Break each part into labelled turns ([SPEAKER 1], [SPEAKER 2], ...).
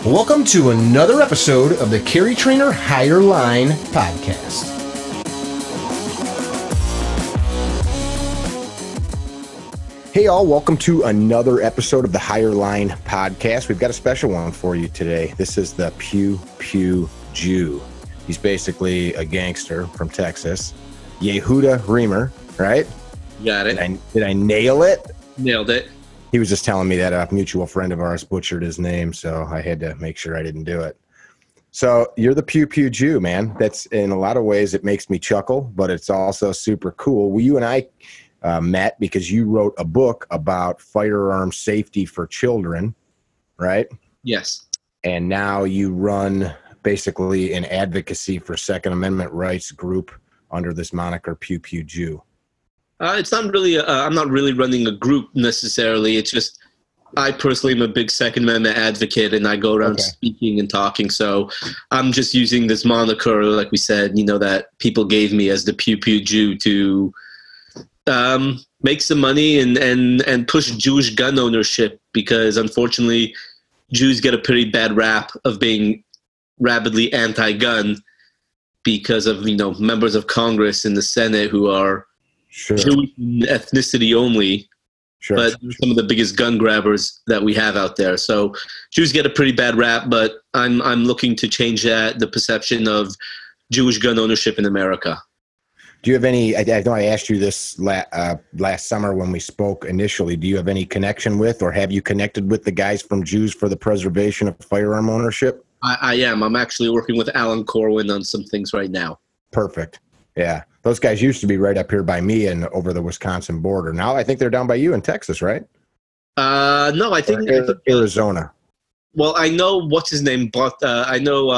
[SPEAKER 1] Welcome to another episode of the Carry Trainer Higher Line podcast. Hey all, welcome to another episode of the Higher Line podcast. We've got a special one for you today. This is the Pew Pew Jew. He's basically a gangster from Texas. Yehuda Remer, right?
[SPEAKER 2] Got it.
[SPEAKER 1] Did I nail it?
[SPEAKER 2] Nailed it.
[SPEAKER 1] He was just telling me that a mutual friend of ours butchered his name, so I had to make sure I didn't do it. So you're the Pew Pew Jew, man. That's, in a lot of ways, it makes me chuckle, but it's also super cool. Well, you and I met because you wrote a book about firearm safety for children, right?
[SPEAKER 2] Yes.
[SPEAKER 1] And now you run basically an advocacy for Second Amendment rights group under this moniker Pew Pew Jew.
[SPEAKER 2] It's not really, I'm not really running a group necessarily. It's just, I personally am a big Second Amendment advocate and I go around speaking and talking. So I'm just using this moniker, like we said, that people gave me as the Pew Pew Jew to make some money and push Jewish gun ownership, because unfortunately Jews get a pretty bad rap of being rabidly anti-gun because of, members of Congress and the Senate who are Jewish ethnicity only, but some of the biggest gun grabbers that we have out there. So Jews get a pretty bad rap, but I'm looking to change that, the perception of Jewish gun ownership in America.
[SPEAKER 1] Do you have any, I know I asked you this last summer when we spoke initially, do you have any connection with, or have you connected with the guys from Jews for the Preservation of Firearm Ownership?
[SPEAKER 2] I am. I'm actually working with Alan Corwin on some things right now.
[SPEAKER 1] Perfect. Yeah. Those guys used to be right up here by me and over the Wisconsin border. Now I think they're down by you in Texas, right?
[SPEAKER 2] No, I think
[SPEAKER 1] Arizona.
[SPEAKER 2] Well, I know what's his name, but I know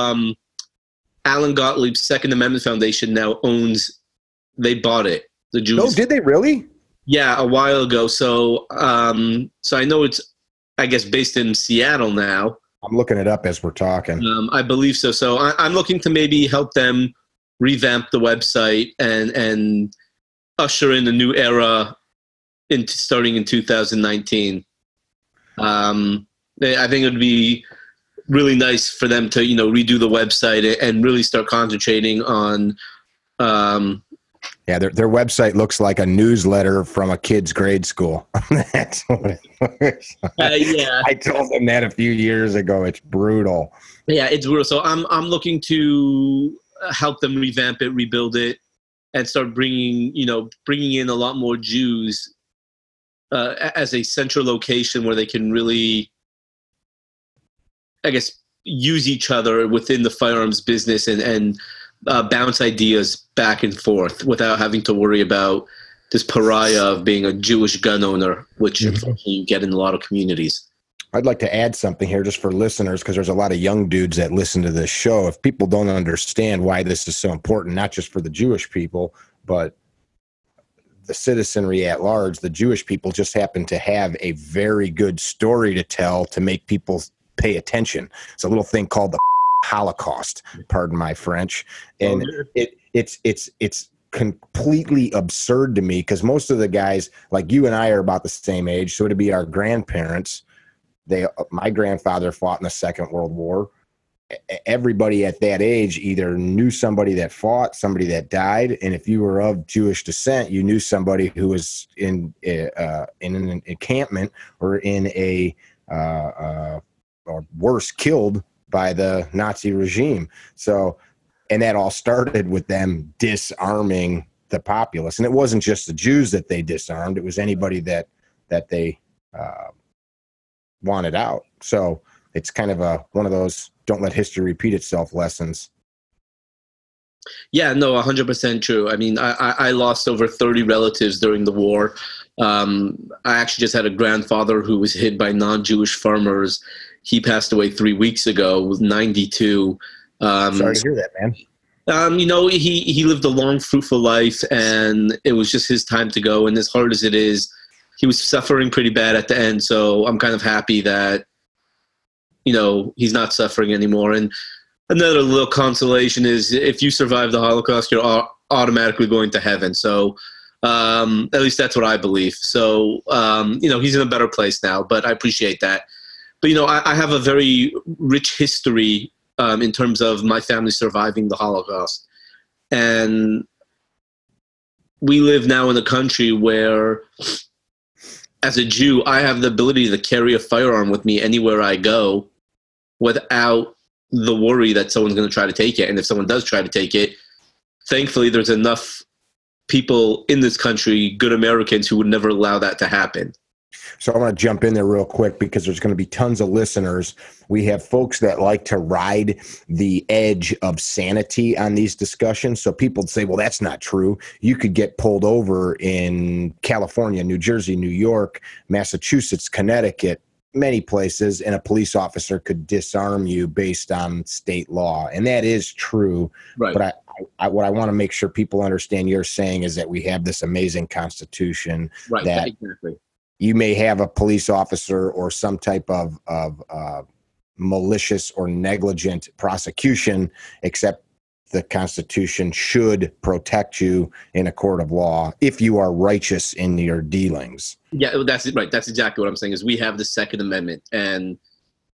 [SPEAKER 2] Alan Gottlieb's Second Amendment Foundation now owns. They bought it. The Jews.
[SPEAKER 1] Oh, did they really?
[SPEAKER 2] Yeah, a while ago. So, so I know it's, I guess, based in Seattle now.
[SPEAKER 1] I'm looking it up as we're talking.
[SPEAKER 2] I believe so. So I'm looking to maybe help them revamp the website and usher in a new era starting in 2019. I think it would be really nice for them to, redo the website and really start concentrating on.
[SPEAKER 1] Yeah, their website looks like a newsletter from a kid's grade school. That's what it looks like.
[SPEAKER 2] Yeah,
[SPEAKER 1] I told them that a few years ago. It's brutal.
[SPEAKER 2] Yeah, it's brutal. So I'm looking to help them revamp it, rebuild it, and start bringing in a lot more Jews as a central location where they can really, I guess, use each other within the firearms business and bounce ideas back and forth without having to worry about this pariah of being a Jewish gun owner, which unfortunately you get in a lot of communities. I'd
[SPEAKER 1] like to add something here just for listeners, because there's a lot of young dudes that listen to this show. If people don't understand why this is so important, not just for the Jewish people, but the citizenry at large, the Jewish people just happen to have a very good story to tell to make people pay attention. It's a little thing called the Holocaust, pardon my French. And it's completely absurd to me, because most of the guys like you and I are about the same age. So it'd be our grandparents. My grandfather fought in the Second World War. Everybody at that age either knew somebody that fought, somebody that died, and if you were of Jewish descent, you knew somebody who was in an encampment or in or worse, killed by the Nazi regime. So, and that all started with them disarming the populace. And it wasn't just the Jews that they disarmed. It was anybody that they wanted out. So it's kind of one of those don't let history repeat itself lessons.
[SPEAKER 2] Yeah, no, 100% true. I mean, I lost over 30 relatives during the war. I actually just had a grandfather who was hit by non-Jewish farmers. He passed away 3 weeks ago with 92.
[SPEAKER 1] Sorry to hear that, man.
[SPEAKER 2] He lived a long, fruitful life, and it was just his time to go. And as hard as it is, he was suffering pretty bad at the end. So I'm kind of happy that, he's not suffering anymore. And another little consolation is if you survive the Holocaust, you're automatically going to heaven. So at least that's what I believe. So, he's in a better place now, but I appreciate that. But I have a very rich history in terms of my family surviving the Holocaust, and we live now in a country where, as a Jew, I have the ability to carry a firearm with me anywhere I go without the worry that someone's going to try to take it. And if someone does try to take it, thankfully there's enough people in this country, good Americans, who would never allow that to happen.
[SPEAKER 1] So I want to jump in there real quick because there's going to be tons of listeners. We have folks that like to ride the edge of sanity on these discussions. So people say, well, that's not true. You could get pulled over in California, New Jersey, New York, Massachusetts, Connecticut, many places, and a police officer could disarm you based on state law. And that is true.
[SPEAKER 2] Right.
[SPEAKER 1] But what I want to make sure people understand you're saying is that we have this amazing Constitution.
[SPEAKER 2] Right.
[SPEAKER 1] That
[SPEAKER 2] exactly.
[SPEAKER 1] You may have a police officer or some type of malicious or negligent prosecution, except the Constitution should protect you in a court of law if you are righteous in your dealings.
[SPEAKER 2] Yeah, that's it. Right. That's exactly what I'm saying. Is we have the Second Amendment, and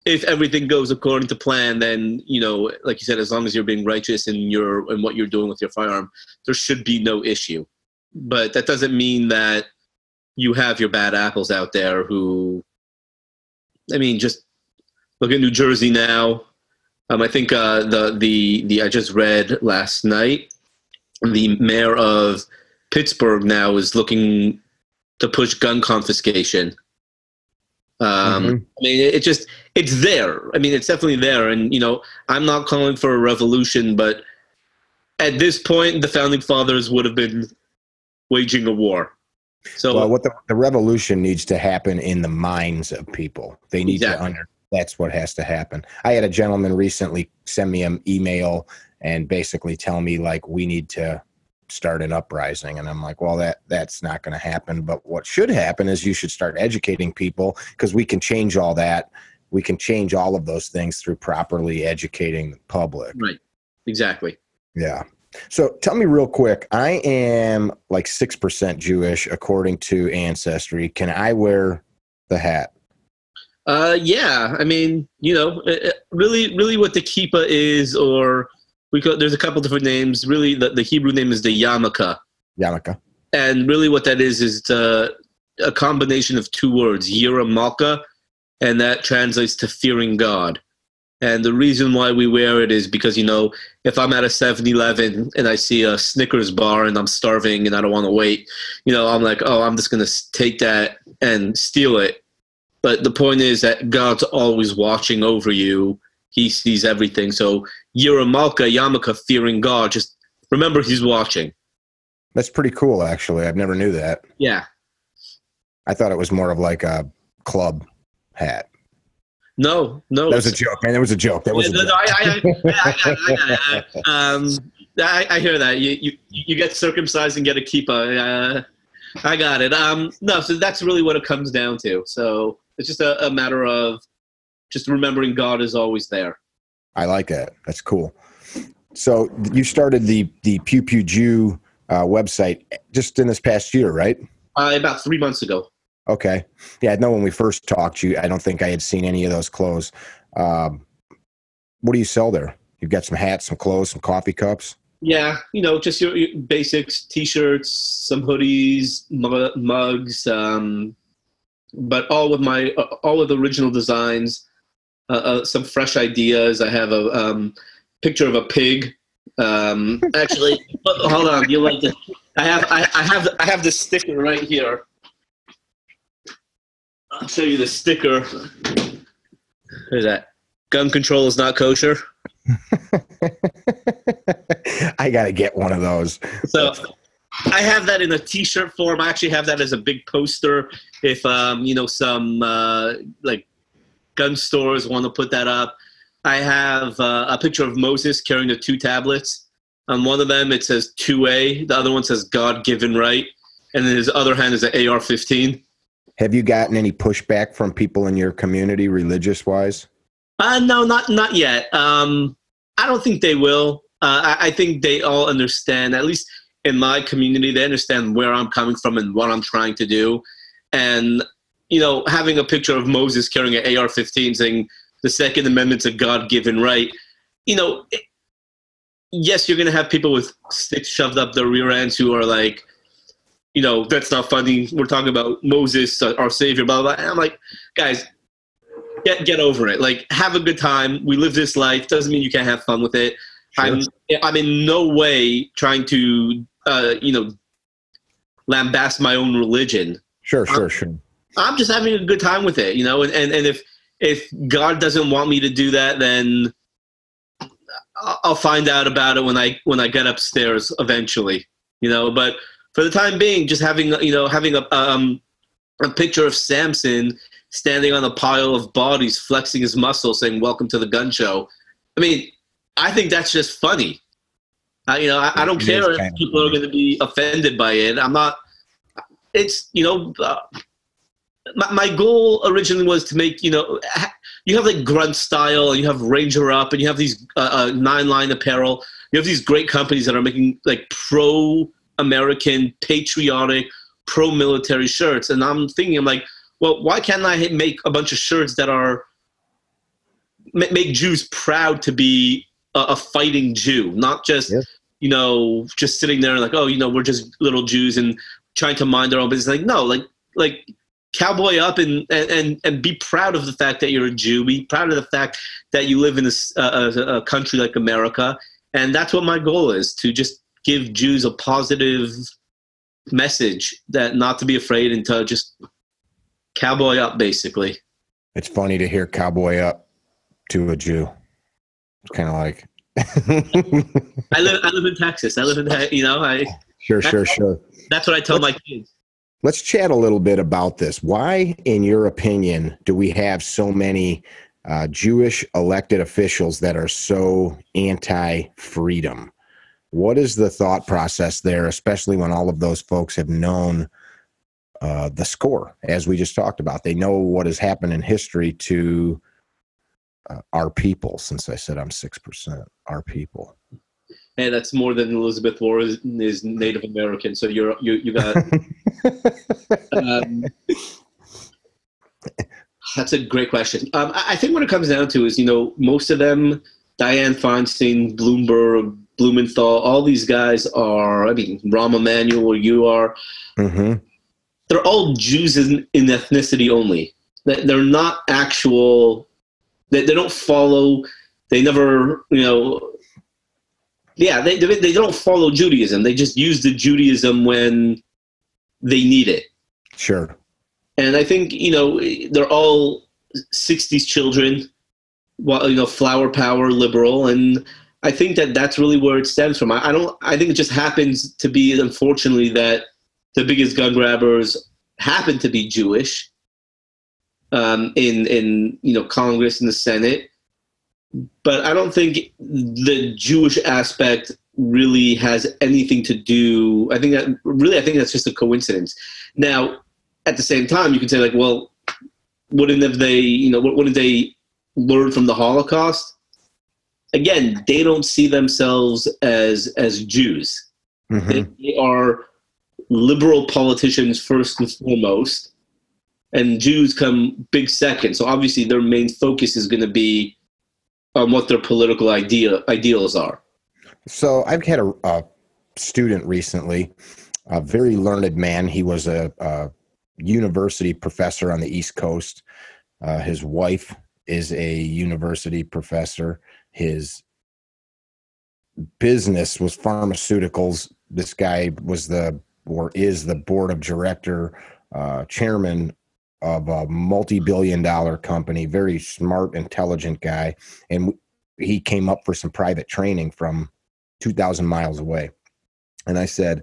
[SPEAKER 2] if everything goes according to plan, then like you said, as long as you're being righteous in what you're doing with your firearm, there should be no issue. But that doesn't mean that you have your bad apples out there who, just look at New Jersey now. I think I just read last night, the mayor of Pittsburgh now is looking to push gun confiscation. It's there. It's definitely there. And, I'm not calling for a revolution, but at this point, the founding fathers would have been waging a war. So
[SPEAKER 1] what the revolution needs to happen in the minds of people. They need
[SPEAKER 2] exactly.
[SPEAKER 1] to that's what has to happen. I had a gentleman recently send me an email and basically tell me, like, we need to start an uprising. And I'm like, well, that's not going to happen. But what should happen is you should start educating people, because we can change all that. We can change all of those things through properly educating the public.
[SPEAKER 2] Right. Exactly.
[SPEAKER 1] Yeah. So tell me real quick, I am like 6% Jewish according to Ancestry. Can I wear the hat?
[SPEAKER 2] Yeah. Really what the kippah is, or there's a couple different names. Really, the Hebrew name is the yarmulke.
[SPEAKER 1] Yarmulke.
[SPEAKER 2] And really what that is a combination of two words, yira malka, and that translates to fearing God. And the reason why we wear it is because, if I'm at a 7-Eleven and I see a Snickers bar and I'm starving and I don't want to wait, I'm like, oh, I'm just going to take that and steal it. But the point is that God's always watching over you. He sees everything. So Yira Malka, yarmulke, fearing God, just remember he's watching.
[SPEAKER 1] That's pretty cool, actually. I've never knew that.
[SPEAKER 2] Yeah.
[SPEAKER 1] I thought it was more of like a club hat.
[SPEAKER 2] No.
[SPEAKER 1] That was a joke, man. That was a joke. That was a joke.
[SPEAKER 2] I hear that. You get circumcised and get a kippah. I got it. No, so that's really what it comes down to. So it's just a matter of just remembering God is always there.
[SPEAKER 1] I like that. That's cool. So you started the Pew Pew Jew website just in this past year, right?
[SPEAKER 2] About 3 months ago.
[SPEAKER 1] Okay. Yeah, I know when we first talked, I don't think I had seen any of those clothes. What do you sell there? You've got some hats, some clothes, some coffee cups?
[SPEAKER 2] Yeah, just your basics, T-shirts, some hoodies, mugs, but all with original designs, some fresh ideas. I have a picture of a pig. Actually, hold on. You like this? I have the sticker right here. I'll show you the sticker. Where's that? Gun control is not kosher.
[SPEAKER 1] I got to get one of those.
[SPEAKER 2] So I have that in a T-shirt form. I actually have that as a big poster. If some like gun stores want to put that up. I have a picture of Moses carrying the 2 tablets. On one of them it says 2A. The other one says God-given right. And then his other hand is an AR-15.
[SPEAKER 1] Have you gotten any pushback from people in your community, religious-wise?
[SPEAKER 2] No, not yet. I don't think they will. I think they all understand, at least in my community, they understand where I'm coming from and what I'm trying to do. And having a picture of Moses carrying an AR-15 saying the Second Amendment's a God-given right, yes, you're going to have people with sticks shoved up their rear ends who are like, that's not funny. We're talking about Moses, our savior, blah, blah, blah. And I'm like, guys, get over it. Like, have a good time. We live this life. Doesn't mean you can't have fun with it. Sure. I'm in no way trying to, lambast my own religion.
[SPEAKER 1] Sure.
[SPEAKER 2] I'm just having a good time with it, and if God doesn't want me to do that, then I'll find out about it when I get upstairs eventually, but for the time being, just having a picture of Samson standing on a pile of bodies, flexing his muscles, saying, "Welcome to the gun show." I mean, I think that's just funny. I don't care if people are going to be offended by it. I'm not. It's my goal originally was to make you have like Grunt Style, and you have Ranger Up, and you have these 9-line apparel. You have these great companies that are making like pro-American, patriotic, pro-military shirts, and I'm thinking, I'm like, well, why can't I make a bunch of shirts that are make Jews proud to be a fighting Jew, not just just sitting there like, oh, we're just little Jews and trying to mind their own business. Like, no, like cowboy up and be proud of the fact that you're a Jew. Be proud of the fact that you live in a country like America, and that's what my goal is, to just give Jews a positive message, that not to be afraid and to just cowboy up, basically.
[SPEAKER 1] It's funny to hear cowboy up to a Jew. It's kind of like
[SPEAKER 2] I live in Texas. I live in
[SPEAKER 1] Sure.
[SPEAKER 2] That's what I tell my kids.
[SPEAKER 1] Let's chat a little bit about this. Why, in your opinion, do we have so many Jewish elected officials that are so anti-freedom? What is the thought process there, especially when all of those folks have known the score, as we just talked about? They know what has happened in history to our people, since I said I'm 6%, our people.
[SPEAKER 2] And that's more than Elizabeth Warren is Native American. So you got. That's a great question. I think what it comes down to is, most of them, Dianne Feinstein, Bloomberg, Blumenthal, all these guys are, Rahm Emanuel, or you are. Mm-hmm. They're all Jews in ethnicity only. They're not actual. They don't follow. They never, Yeah, they don't follow Judaism. They just use the Judaism when they need it.
[SPEAKER 1] Sure.
[SPEAKER 2] And I think, they're all 60s children, flower power, liberal. And I think that's really where it stems from. I think it just happens to be, unfortunately, that the biggest gun grabbers happen to be Jewish in Congress and the Senate. But I don't think the Jewish aspect really has anything to do. I think that's just a coincidence. Now, at the same time, you can say, like, well, wouldn't they learn from the Holocaust? Again, they don't see themselves as Jews. Mm-hmm. They are liberal politicians first and foremost, and Jews come big second. So obviously, their main focus is going to be on what their political ideals are. So
[SPEAKER 1] I've had a student recently, a very learned man. He was a university professor on the East Coast. His wife is a university professor. His business was pharmaceuticals. This guy is the board of director, chairman of a multi-billion-dollar company, very smart, intelligent guy. And he came up for some private training from 2,000 miles away. And I said,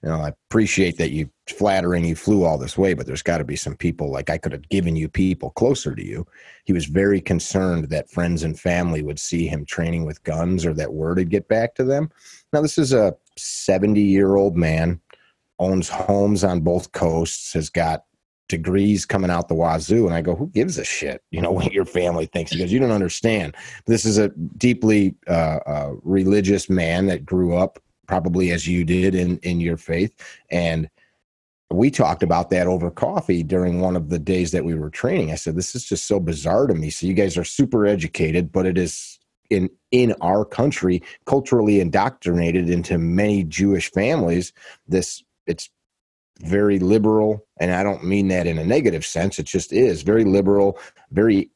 [SPEAKER 1] I appreciate that you flattering, you flew all this way, but there's got to be some people, like, I could have given you people closer to you. He was very concerned that friends and family would see him training with guns, or that word would get back to them. Now, this is a 70-year-old man, owns homes on both coasts, has got degrees coming out the wazoo. And I go, who gives a shit, what your family thinks? He goes, you don't understand. This is a deeply religious man that grew up probably as you did in your faith. And we talked about that over coffee during one of the days that we were training. I said, this is just so bizarre to me. So you guys are super educated, but it is in our country, culturally indoctrinated into many Jewish families. It's very liberal, and I don't mean that in a negative sense. It just is very liberal, very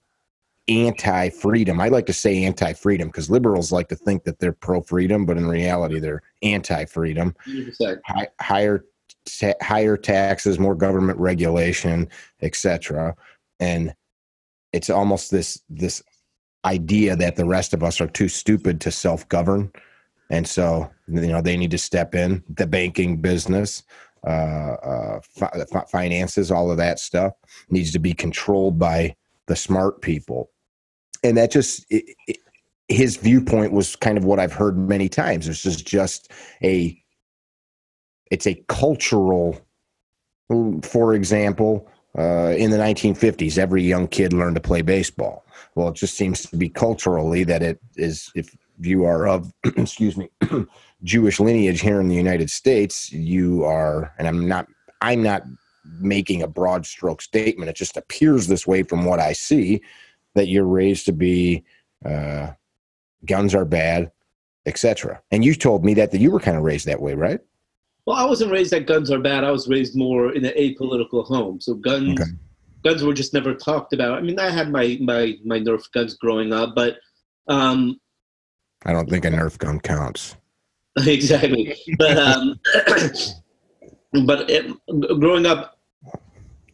[SPEAKER 1] anti-freedom. I like to say anti-freedom because liberals like to think that they're pro-freedom, but in reality, they're anti-freedom. Higher taxes, more government regulation, etc. And it's almost this idea that the rest of us are too stupid to self-govern, and so they need to step in. The banking business, finances, all of that stuff needs to be controlled by the smart people. And that his viewpoint was kind of what I've heard many times. This is just it's a cultural, for example, in the 1950s, every young kid learned to play baseball. Well, it just seems to be culturally that it is, if you are of, Jewish lineage here in the United States, you are, and I'm not making a broad stroke statement. It just appears this way from what I see, that you're raised to be guns are bad, etc. And you told me that you were kind of raised that way, right?
[SPEAKER 2] Well, I wasn't raised that guns are bad. I was raised more in an apolitical home. So guns were just never talked about. I mean, I had my Nerf guns growing up, but
[SPEAKER 1] I don't think a Nerf gun counts.
[SPEAKER 2] Exactly. But growing up,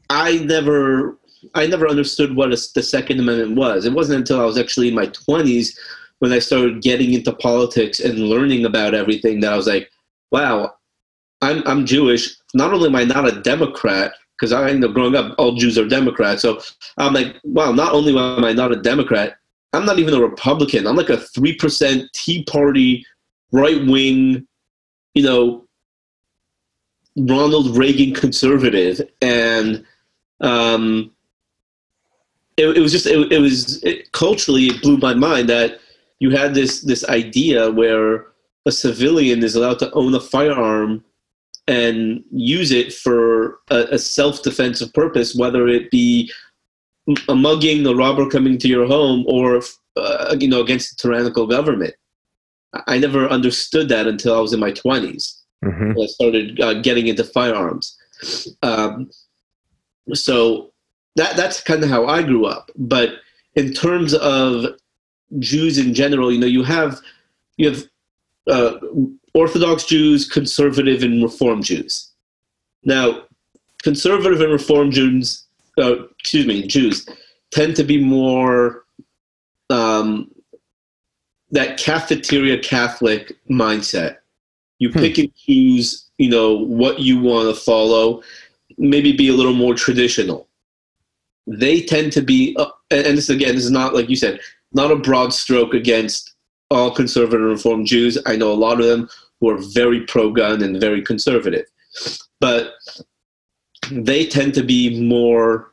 [SPEAKER 2] I never understood what the Second Amendment was. It wasn't until I was actually in my 20s when I started getting into politics and learning about everything that I was like, wow, I'm Jewish. Not only am I not a Democrat, because I ended up growing up, all Jews are Democrats. So I'm like, wow, not only am I not a Democrat, I'm not even a Republican. I'm like a 3% Tea Party, right-wing, Ronald Reagan conservative. And culturally, it blew my mind that you had this idea where a civilian is allowed to own a firearm and use it for a self-defensive purpose, whether it be a mugging, a robber coming to your home, or against a tyrannical government. I never understood that until I was in my 20s. Mm-hmm. I started getting into firearms. So that's kind of how I grew up. But in terms of Jews in general, you have Orthodox Jews, conservative, and Reform Jews. Now, conservative and Reform Jews tend to be more that cafeteria Catholic mindset. You pick and choose, what you want to follow, maybe be a little more traditional. They tend to be, and this is not, like you said, not a broad stroke against all conservative and Reform Jews. I know a lot of them who are very pro-gun and very conservative. But they tend to be more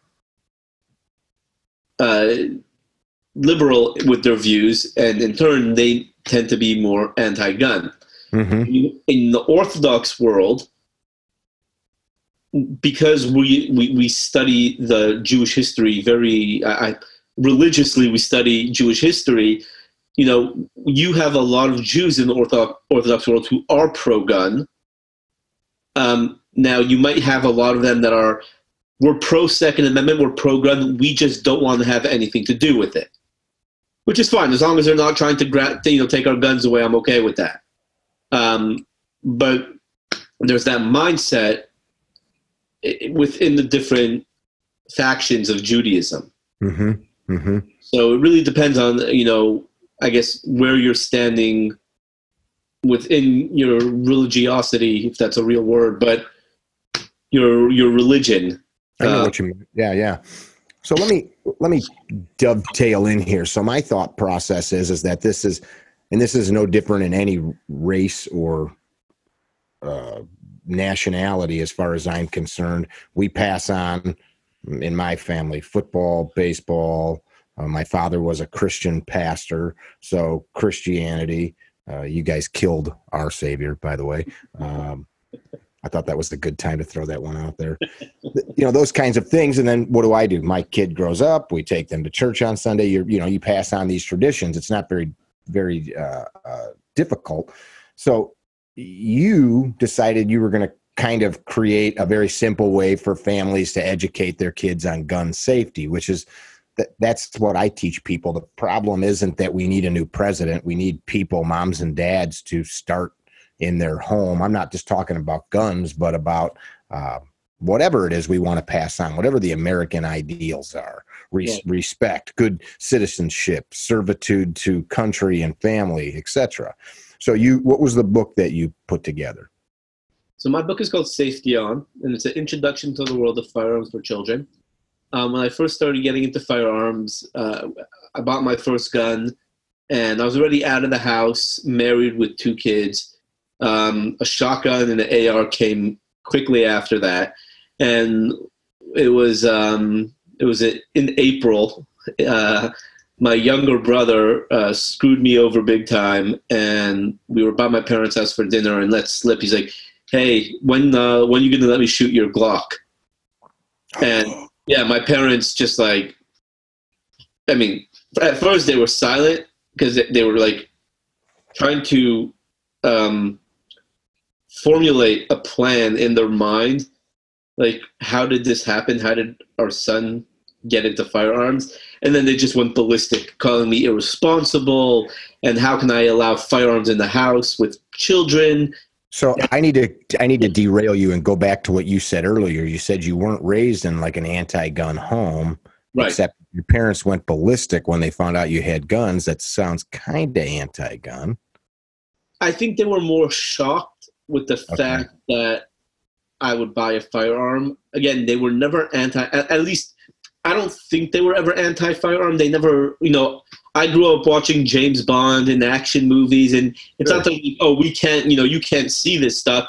[SPEAKER 2] liberal with their views, and in turn, they tend to be more anti-gun. Mm-hmm. In the Orthodox world, because we study the Jewish history very religiously, we study Jewish history. You have a lot of Jews in the Orthodox world who are pro-gun. Now, you might have a lot of them that we're pro-Second Amendment, we're pro-gun, we just don't want to have anything to do with it. Which is fine, as long as they're not trying to take our guns away, I'm okay with that. But there's that mindset within the different factions of Judaism. Mm-hmm. Mm-hmm. So it really depends on, I guess, where you're standing within your religiosity, if that's a real word, but your religion.
[SPEAKER 1] I know what you mean. Yeah. So let me dovetail in here. So my thought process is that this is no different in any race or nationality as far as I'm concerned. We pass on, in my family, football, baseball. My father was a Christian pastor, so Christianity. You guys killed our Savior, by the way. I thought that was a good time to throw that one out there. Those kinds of things. And then what do? My kid grows up. We take them to church on Sunday. You pass on these traditions. It's not very, very difficult. So you decided you were going to kind of create a very simple way for families to educate their kids on gun safety, which is that's what I teach people. The problem isn't that we need a new president. We need people, moms and dads, to start in their home. I'm not just talking about guns, but about whatever it is we want to pass on, whatever the American ideals are, respect, good citizenship, servitude to country and family, etc. So what was the book that you put together?
[SPEAKER 2] So my book is called Safety On, and it's an introduction to the world of firearms for children. When I first started getting into firearms, I bought my first gun, and I was already out of the house, married with 2 kids. A shotgun and an AR came quickly after that, and it was in April. My younger brother screwed me over big time, and we were by my parents' house for dinner and let slip. He's like, "Hey, when are you gonna let me shoot your Glock?" And yeah, my parents just like, I mean, at first they were silent because they were like trying to formulate a plan in their mind. Like, how did this happen? How did our son get into firearms? And then they just went ballistic, calling me irresponsible. And how can I allow firearms in the house with children?
[SPEAKER 1] So I need to derail you and go back to what you said earlier. You said you weren't raised in like an anti-gun home,
[SPEAKER 2] right?
[SPEAKER 1] Except your parents went ballistic when they found out you had guns. That sounds kind of anti-gun.
[SPEAKER 2] I think they were more shocked with the fact that I would buy a firearm. Again, they were never at least I don't think they were ever anti-firearm. They never, I grew up watching James Bond and action movies, and it's not like, oh, we can't, you can't see this stuff.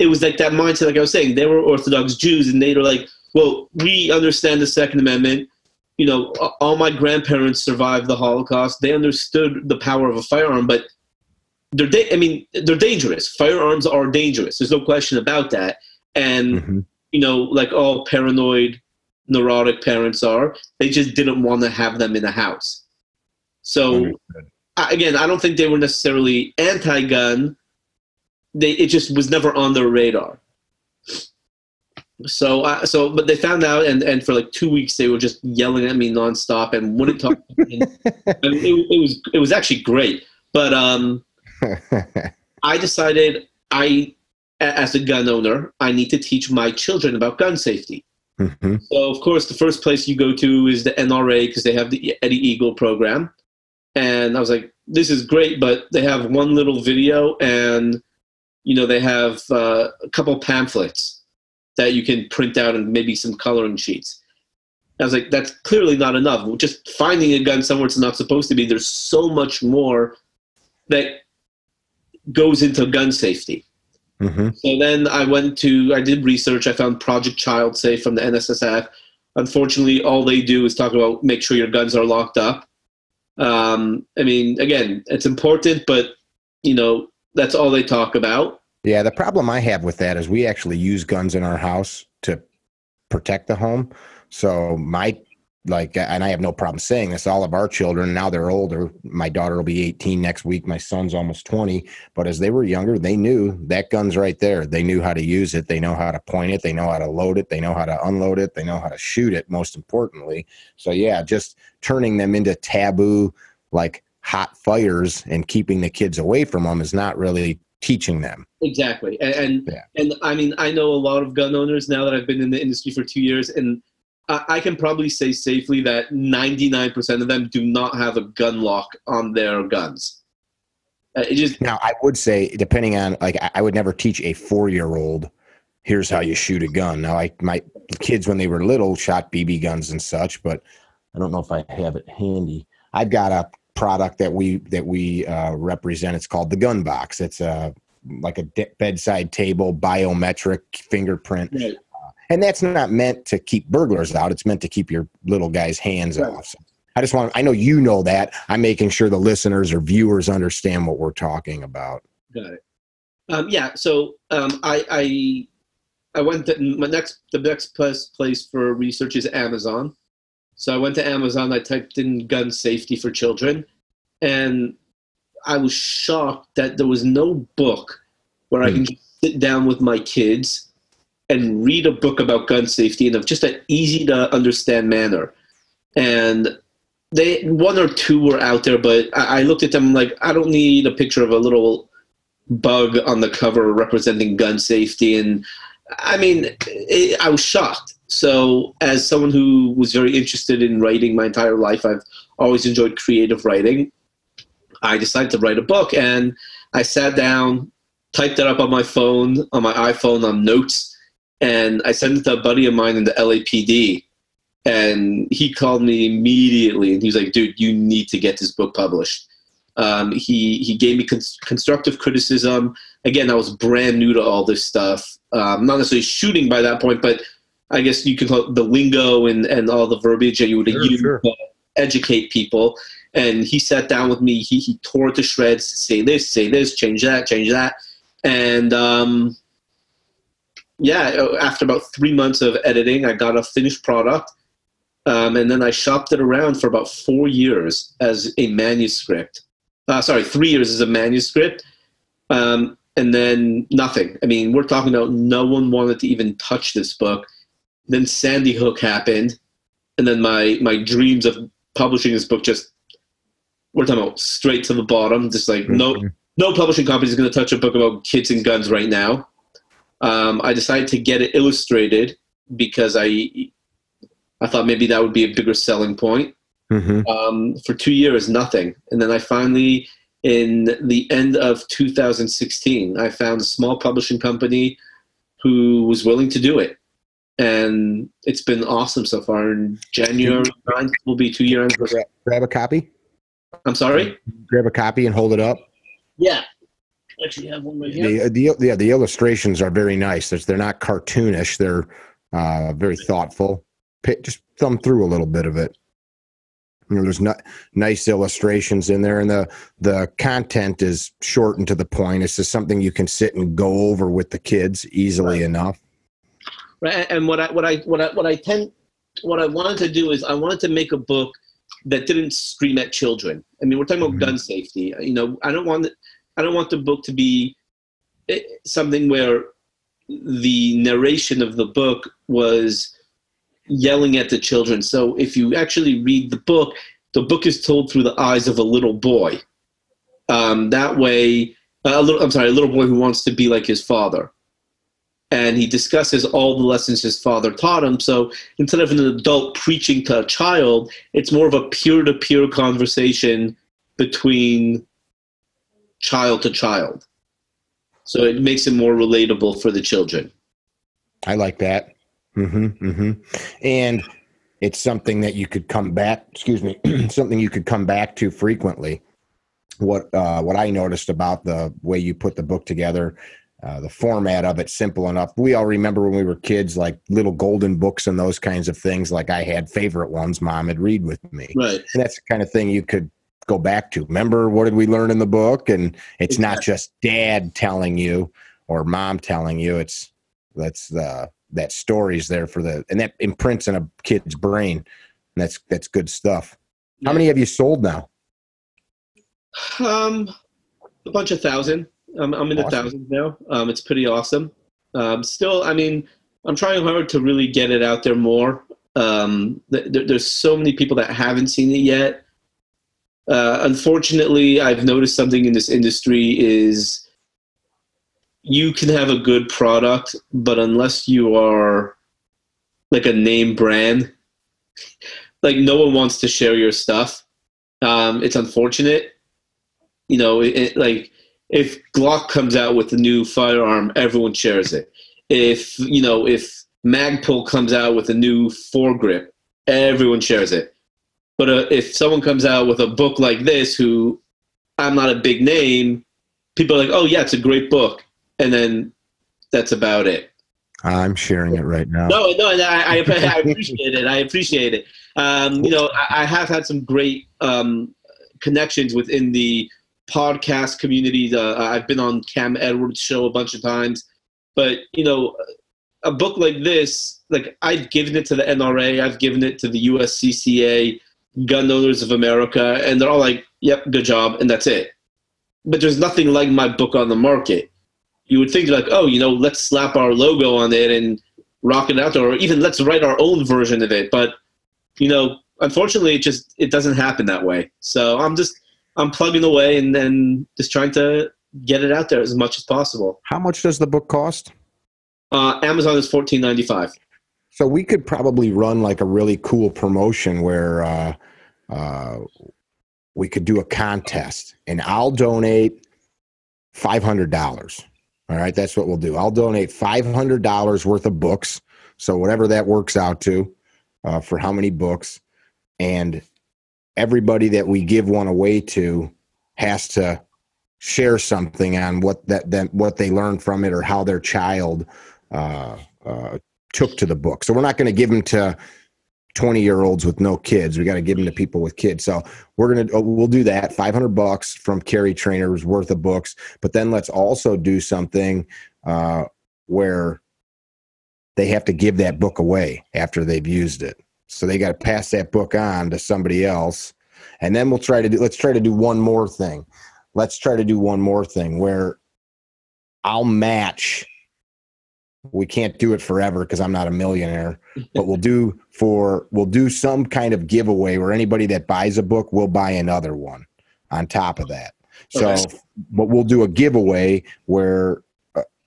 [SPEAKER 2] It was like that mindset, like I was saying, they were Orthodox Jews, and they were like, well, we understand the Second Amendment. All my grandparents survived the Holocaust. They understood the power of a firearm, but they're dangerous. Firearms are dangerous. There's no question about that. And, like all paranoid, neurotic parents are, they just didn't want to have them in the house. So, again, I don't think they were necessarily anti-gun. It just was never on their radar. But they found out, and for like 2 weeks they were just yelling at me nonstop and wouldn't talk to me. It was actually great. But I decided as a gun owner, I need to teach my children about gun safety. So, of course, the first place you go to is the NRA because they have the Eddie Eagle program. And I was like, this is great, but they have one little video and, they have a couple pamphlets that you can print out and maybe some coloring sheets. I was like, that's clearly not enough. Just finding a gun somewhere it's not supposed to be. There's so much more that goes into gun safety. So then I did research. I found Project Child Safe from the NSSF. Unfortunately, all they do is talk about make sure your guns are locked up. Again, it's important, but, that's all they talk about. Yeah,
[SPEAKER 1] the problem I have with that is we actually use guns in our house to protect the home. So and I have no problem saying this, all of our children, now they're older. My daughter will be 18 next week. My son's almost 20. But as they were younger, they knew that gun's right there. They knew how to use it. They know how to point it. They know how to load it. They know how to unload it. They know how to shoot it, most importantly. So, yeah, just turning them into taboo, like hot fires and keeping the kids away from them is not really teaching them.
[SPEAKER 2] Exactly. And I know a lot of gun owners now that I've been in the industry for 2 years, and I can probably say safely that 99% of them do not have a gun lock on their guns.
[SPEAKER 1] Now, I would say, depending on, I would never teach a 4-year-old, here's how you shoot a gun. Now, my kids, when they were little, shot BB guns and such, but I don't know if I have it handy. I've got a product that we represent. It's called the Gun Box. It's like a bedside table, biometric fingerprint. Right. And that's not meant to keep burglars out. It's meant to keep your little guy's hands off. So I know you know that. I'm making sure the listeners or viewers understand what we're talking about.
[SPEAKER 2] Got it. Yeah. So I went to the next place for research is Amazon. So I went to Amazon. I typed in gun safety for children, and I was shocked that there was no book where I can just sit down with my kids and read a book about gun safety in just an easy to understand manner. And one or two were out there, but I looked at them like, I don't need a picture of a little bug on the cover representing gun safety. And I mean, I was shocked. So as someone who was very interested in writing my entire life, I've always enjoyed creative writing. I decided to write a book, and I sat down, typed it up on my phone, on my iPhone, on notes, and I sent it to a buddy of mine in the LAPD. And he called me immediately, and he was like, dude, you need to get this book published. He gave me constructive criticism. Again, I was brand new to all this stuff. Not necessarily shooting by that point, but I guess you could call it the lingo and all the verbiage that you would use to educate people. And he sat down with me. He tore it to shreds, say this, change that. And after about 3 months of editing, I got a finished product. And then I shopped it around for about 4 years as a manuscript. 3 years as a manuscript. And then nothing. I mean, we're talking about no one wanted to even touch this book. Then Sandy Hook happened. And then my dreams of publishing this book we're talking about straight to the bottom. Just like no publishing company is going to touch a book about kids and guns right now. I decided to get it illustrated because I thought maybe that would be a bigger selling point. For 2 years, nothing. And then I finally, in the end of 2016, I found a small publishing company who was willing to do it. And it's been awesome so far. In January 9th will be 2 year anniversary.
[SPEAKER 1] Grab a copy?
[SPEAKER 2] I'm sorry?
[SPEAKER 1] Grab a copy and hold it up?
[SPEAKER 2] Yeah. Actually have one right here.
[SPEAKER 1] The illustrations are very nice. They're not cartoonish. They're very thoughtful. Just thumb through a little bit of it. You know, there's nice illustrations in there, and the content is short and to the point. It's just something you can sit and go over with the kids easily enough.
[SPEAKER 2] Right. And what I wanted to do is I wanted to make a book that didn't scream at children. I mean, we're talking about gun safety. You know, I don't want the book to be something where the narration of the book was yelling at the children. So if you actually read the book is told through the eyes of a little boy. That way, a little boy who wants to be like his father. And he discusses all the lessons his father taught him. So instead of an adult preaching to a child, it's more of a peer-to-peer conversation between child to child. So it makes it more relatable for the children.
[SPEAKER 1] I like that. And it's something that you could come back, something you could come back to frequently. What I noticed about the way you put the book together, the format of it, simple enough. We all remember when we were kids, like little golden books and those kinds of things. Like I had favorite ones Mom would read with me. Right. And that's the kind of thing you could go back to. Remember, what did we learn in the book? And it's not just Dad telling you or Mom telling you. That story's there and that imprints in a kid's brain. And that's good stuff. Yeah. How many have you sold now?
[SPEAKER 2] A bunch of thousand. I'm in the thousands now. It's pretty awesome. Still, I mean, I'm trying hard to really get it out there more. There's so many people that haven't seen it yet. Unfortunately, I've noticed something in this industry is you can have a good product, but unless you are like a name brand, like no one wants to share your stuff. It's unfortunate. You know, like if Glock comes out with a new firearm, everyone shares it. If Magpul comes out with a new foregrip, everyone shares it. But if someone comes out with a book like this, who I'm not a big name, people are like, oh yeah, it's a great book. And then that's about it.
[SPEAKER 1] I'm sharing it right now.
[SPEAKER 2] No, I appreciate it. I appreciate it. I have had some great connections within the podcast communities. I've been on Cam Edwards' show a bunch of times. But, you know, a book like this, like I've given it to the NRA, I've given it to the USCCA, Gun Owners of America, and they're all like, yep, good job, and that's it. But there's nothing like my book on the market. You would think like, oh, you know, let's slap our logo on it and rock it out there, or even let's write our own version of it. But, you know, unfortunately, it doesn't happen that way. So I'm plugging away and then just trying to get it out there as much as possible.
[SPEAKER 1] How much does the book cost?
[SPEAKER 2] Amazon is $14.95.
[SPEAKER 1] So we could probably run like a really cool promotion where we could do a contest, and I'll donate $500. All right, that's what we'll do. I'll donate $500 worth of books. So whatever that works out to, for how many books, and everybody that we give one away to has to share something on what they learned from it or how their child took to the book. So we're not going to give them to 20-year-olds with no kids. We got to give them to people with kids. So we'll do that. $500 from Carry Trainers worth of books. But then let's also do something where they have to give that book away after they've used it. So they got to pass that book on to somebody else. And then let's try to do one more thing. Let's try to do one more thing where I'll match. We can't do it forever because I'm not a millionaire, but we'll do some kind of giveaway where anybody that buys a book will buy another one on top of that. So, but we'll do a giveaway where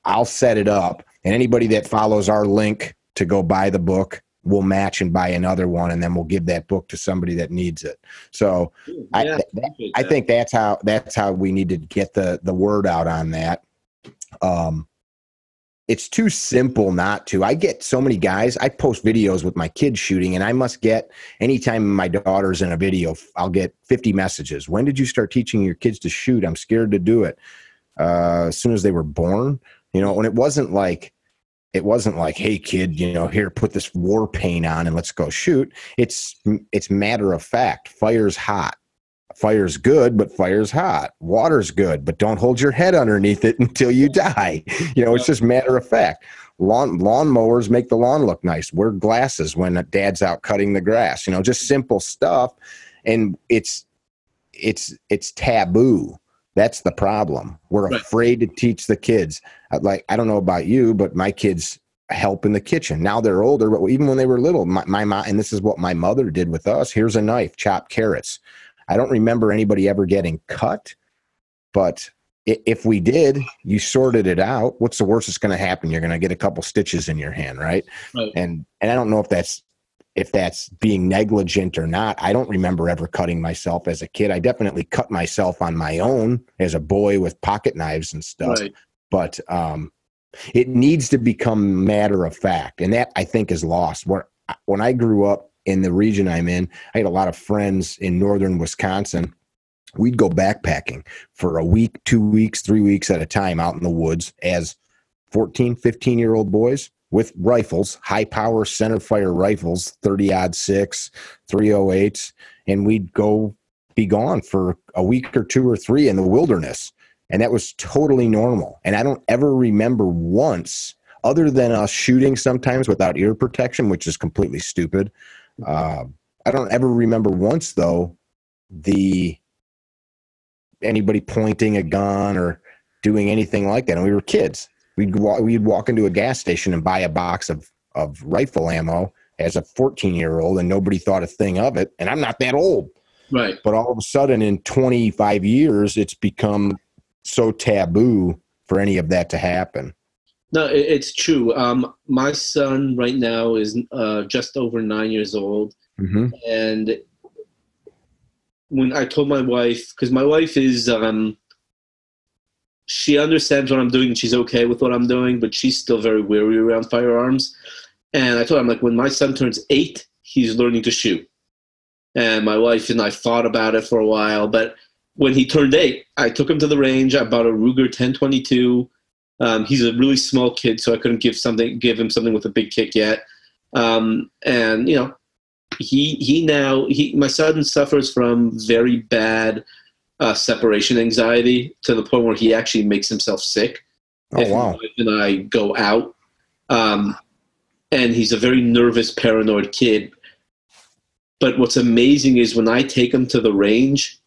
[SPEAKER 1] I'll set it up, and anybody that follows our link to go buy the book will match and buy another one, and then we'll give that book to somebody that needs it. So I think that's how we need to get the word out on that. It's too simple not to. I get so many guys. I post videos with my kids shooting, and I must get, anytime my daughter's in a video, I'll get 50 messages. When did you start teaching your kids to shoot? I'm scared to do it. As soon as they were born, you know, and it wasn't like, hey kid, you know, here, put this war paint on and let's go shoot. It's matter of fact. Fire's hot. Fire's good, but fire's hot. Water's good, but don't hold your head underneath it until you die. You know, it's just matter of fact. Lawn mowers make the lawn look nice. Wear glasses when dad's out cutting the grass. You know, just simple stuff. And it's taboo. That's the problem. We're afraid to teach the kids. Like, I don't know about you, but my kids help in the kitchen. Now they're older, but even when they were little, my mom, and this is what my mother did with us. Here's a knife, chop carrots. I don't remember anybody ever getting cut, but if we did, you sorted it out. What's the worst that's going to happen? You're going to get a couple stitches in your hand, right? And I don't know if that's being negligent or not. I don't remember ever cutting myself as a kid. I definitely cut myself on my own as a boy with pocket knives and stuff. Right. But it needs to become matter of fact, and that I think is lost. When I grew up in the region I'm in, I had a lot of friends in northern Wisconsin. We'd go backpacking for a week, 2 weeks, 3 weeks at a time out in the woods as 14, 15-year-old boys with rifles, high-power center-fire rifles, 30-06, 308s, and we'd go be gone for a week or 2 or 3 in the wilderness, and that was totally normal. And I don't ever remember once, other than us shooting sometimes without ear protection, which is completely stupid. I don't ever remember once, though, anybody pointing a gun or doing anything like that. And we were kids. We'd walk into a gas station and buy a box of rifle ammo as a 14-year-old, and nobody thought a thing of it. And I'm not that old. Right. But all of a sudden, in 25 years, it's become so taboo for any of that to happen.
[SPEAKER 2] No, it's true. My son right now is just over 9 years old. Mm-hmm. And when I told my wife, because my wife is, she understands what I'm doing and she's okay with what I'm doing, but she's still very wary around firearms. And I told her, I'm like, when my son turns 8, he's learning to shoot. And my wife and I thought about it for a while, but when he turned 8, I took him to the range. I bought a Ruger 1022. He's a really small kid, so I couldn't give him something with a big kick yet. And you know, my son suffers from very bad separation anxiety to the point where he actually makes himself sick.
[SPEAKER 1] Oh, wow.
[SPEAKER 2] My wife and I go out. And he's a very nervous, paranoid kid. But what's amazing is when I take him to the range,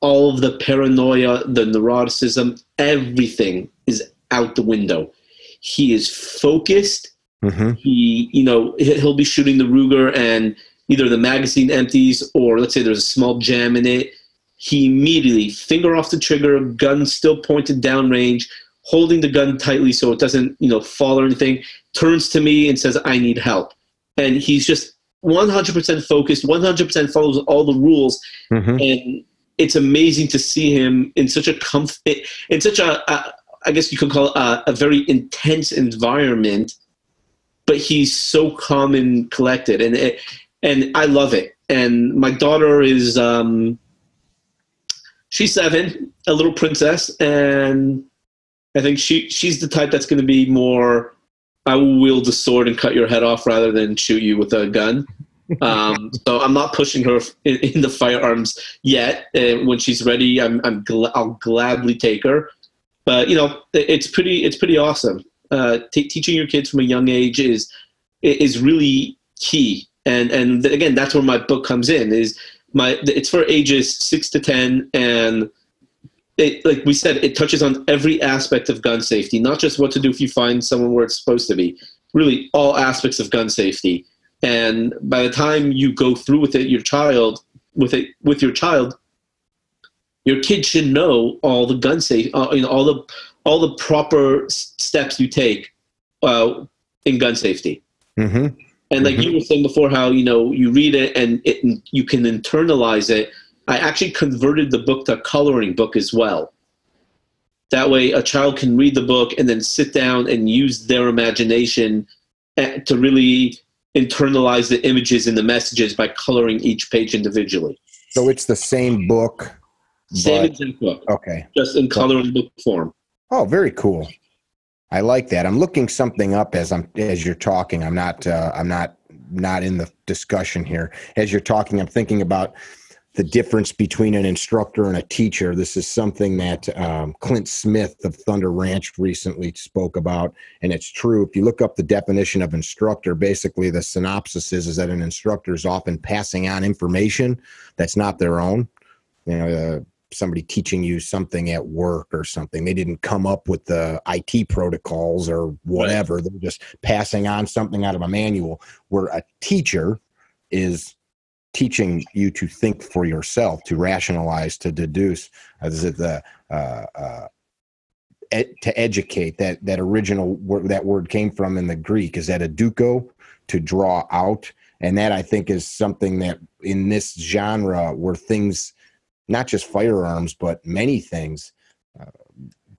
[SPEAKER 2] all of the paranoia, the neuroticism, everything is out the window. He is focused.
[SPEAKER 1] Mm-hmm.
[SPEAKER 2] He'll be shooting the Ruger and either the magazine empties or let's say there's a small jam in it. He immediately, finger off the trigger, gun still pointed downrange, holding the gun tightly so it doesn't, fall or anything, turns to me and says, I need help. And he's just 100% focused, 100% follows all the rules.
[SPEAKER 1] Mm-hmm.
[SPEAKER 2] And it's amazing to see him in such a I guess you could call it a very intense environment, but he's so calm and collected. And I love it. And my daughter is, she's 7, a little princess, and I think she's the type that's going to be more, I will wield the sword and cut your head off rather than shoot you with a gun. So I'm not pushing her in the firearms yet. When she's ready, I'll gladly take her. But it's pretty awesome. Teaching your kids from a young age is really key. And again, that's where my book comes in. It's for ages 6 to 10, and like we said, it touches on every aspect of gun safety, not just what to do if you find someone where it's supposed to be. Really, all aspects of gun safety. And by the time you go through with your child, your kid should know all the gun safety, all the proper steps you take in gun safety.
[SPEAKER 1] Mm-hmm.
[SPEAKER 2] And like you were saying before, how you read it and you can internalize it. I actually converted the book to a coloring book as well. That way, a child can read the book and then sit down and use their imagination to really internalize the images and the messages by coloring each page individually.
[SPEAKER 1] So it's the same book.
[SPEAKER 2] Same exact book.
[SPEAKER 1] Okay.
[SPEAKER 2] Just in coloring book form.
[SPEAKER 1] Oh, very cool. I like that. I'm looking something up as you're talking. I'm not in the discussion here. As you're talking, I'm thinking about the difference between an instructor and a teacher. This is something that Clint Smith of Thunder Ranch recently spoke about, and it's true. If you look up the definition of instructor, basically the synopsis is that an instructor is often passing on information that's not their own. Somebody teaching you something at work or something. They didn't come up with the IT protocols or whatever. Right. They're just passing on something out of a manual, where a teacher is teaching you to think for yourself, to rationalize, to deduce. To educate. That original word, that word came from in the Greek, is that eduko, to draw out. And that, I think, is something that in this genre where things, not just firearms, but many things.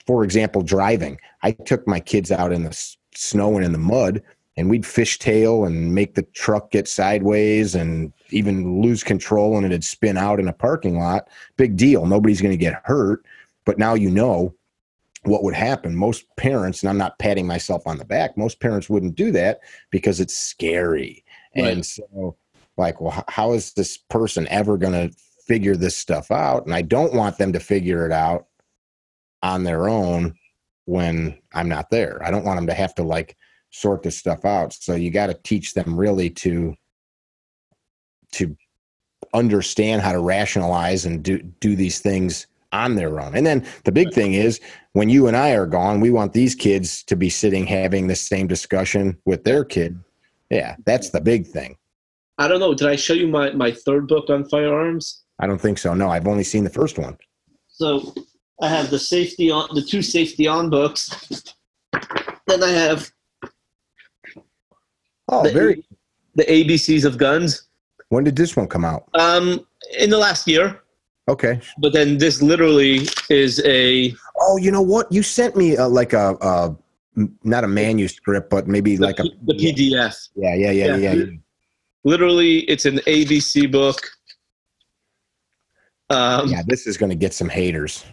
[SPEAKER 1] For example, driving. I took my kids out in the snow and in the mud, and we'd fishtail and make the truck get sideways and even lose control and it'd spin out in a parking lot. Big deal. Nobody's going to get hurt. But now you know what would happen. Most parents, and I'm not patting myself on the back, most parents wouldn't do that because it's scary. Right. And so, like, well, how is this person ever going to figure this stuff out? And I don't want them to figure it out on their own when I'm not there. I don't want them to have to sort this stuff out. So you got to teach them really to understand how to rationalize and do these things on their own. And then the big thing is, when you and I are gone, we want these kids to be sitting having the same discussion with their kid. Yeah, that's the big thing.
[SPEAKER 2] I don't know. Did I show you my third book on firearms?
[SPEAKER 1] I don't think so. No, I've only seen the first one. So
[SPEAKER 2] I have the two safety on books. Then I have the ABCs of guns.
[SPEAKER 1] When did this one come out?
[SPEAKER 2] In the last year.
[SPEAKER 1] Okay.
[SPEAKER 2] But then this literally is a.
[SPEAKER 1] Oh, you know what? You sent me not a manuscript, but maybe the
[SPEAKER 2] PDF.
[SPEAKER 1] Yeah.
[SPEAKER 2] Literally, it's an ABC book.
[SPEAKER 1] This is going to get some haters.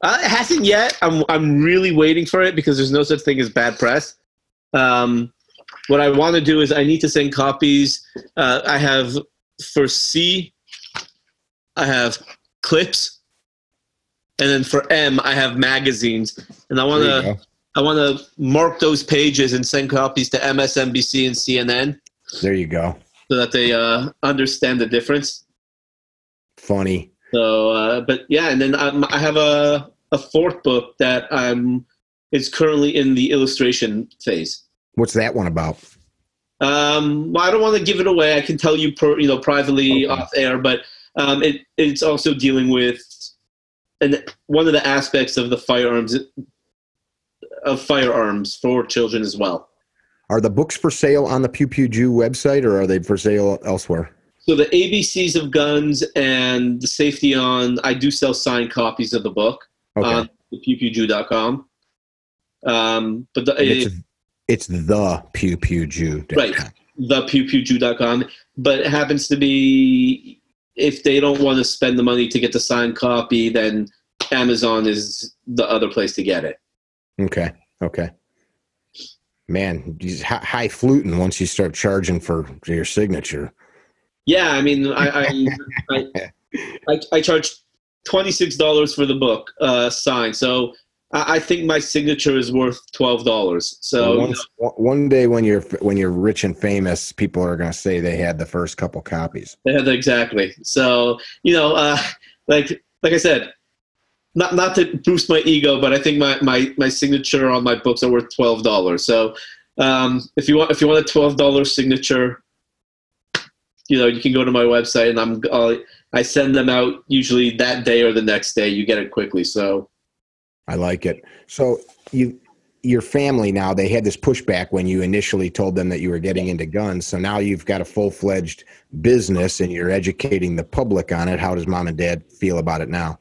[SPEAKER 2] It hasn't yet. I'm really waiting for it because there's no such thing as bad press. What I want to do is I need to send copies. I have for C, I have clips, and then for M, I have magazines, and I want to mark those pages and send copies to MSNBC and CNN.
[SPEAKER 1] There you go.
[SPEAKER 2] So that they understand the difference.
[SPEAKER 1] Funny.
[SPEAKER 2] So, but yeah, and then I have a fourth book that is currently in the illustration phase.
[SPEAKER 1] What's that one about?
[SPEAKER 2] Well, I don't want to give it away. I can tell you, privately off air, but it's also dealing with one of the aspects of the firearms for children as well.
[SPEAKER 1] Are the books for sale on the Pew Pew Jew website, or are they for sale elsewhere?
[SPEAKER 2] So the ABCs of Guns and the Safety On, I do sell signed copies of the book on the pewpewjew.com. But it's
[SPEAKER 1] the Pew Pew Jew.
[SPEAKER 2] Right, the pewpewjew.com. But it happens to be, if they don't want to spend the money to get the signed copy, then Amazon is the other place to get it.
[SPEAKER 1] Okay. Man, he's high-fluting once you start charging for your signature.
[SPEAKER 2] Yeah, I mean, I charge $26 for the book signed. So I think my signature is worth $12. So
[SPEAKER 1] one day when you're rich and famous, people are going to say they had the first couple copies.
[SPEAKER 2] Exactly. So like I said, not to boost my ego, but I think my signature on my books are worth $12. So if you want a $12 signature, you can go to my website, and I send them out usually that day or the next day. You get it quickly. So
[SPEAKER 1] I like it. So your family now, they had this pushback when you initially told them that you were getting into guns. So now you've got a full-fledged business and you're educating the public on it. How does mom and dad feel about it now?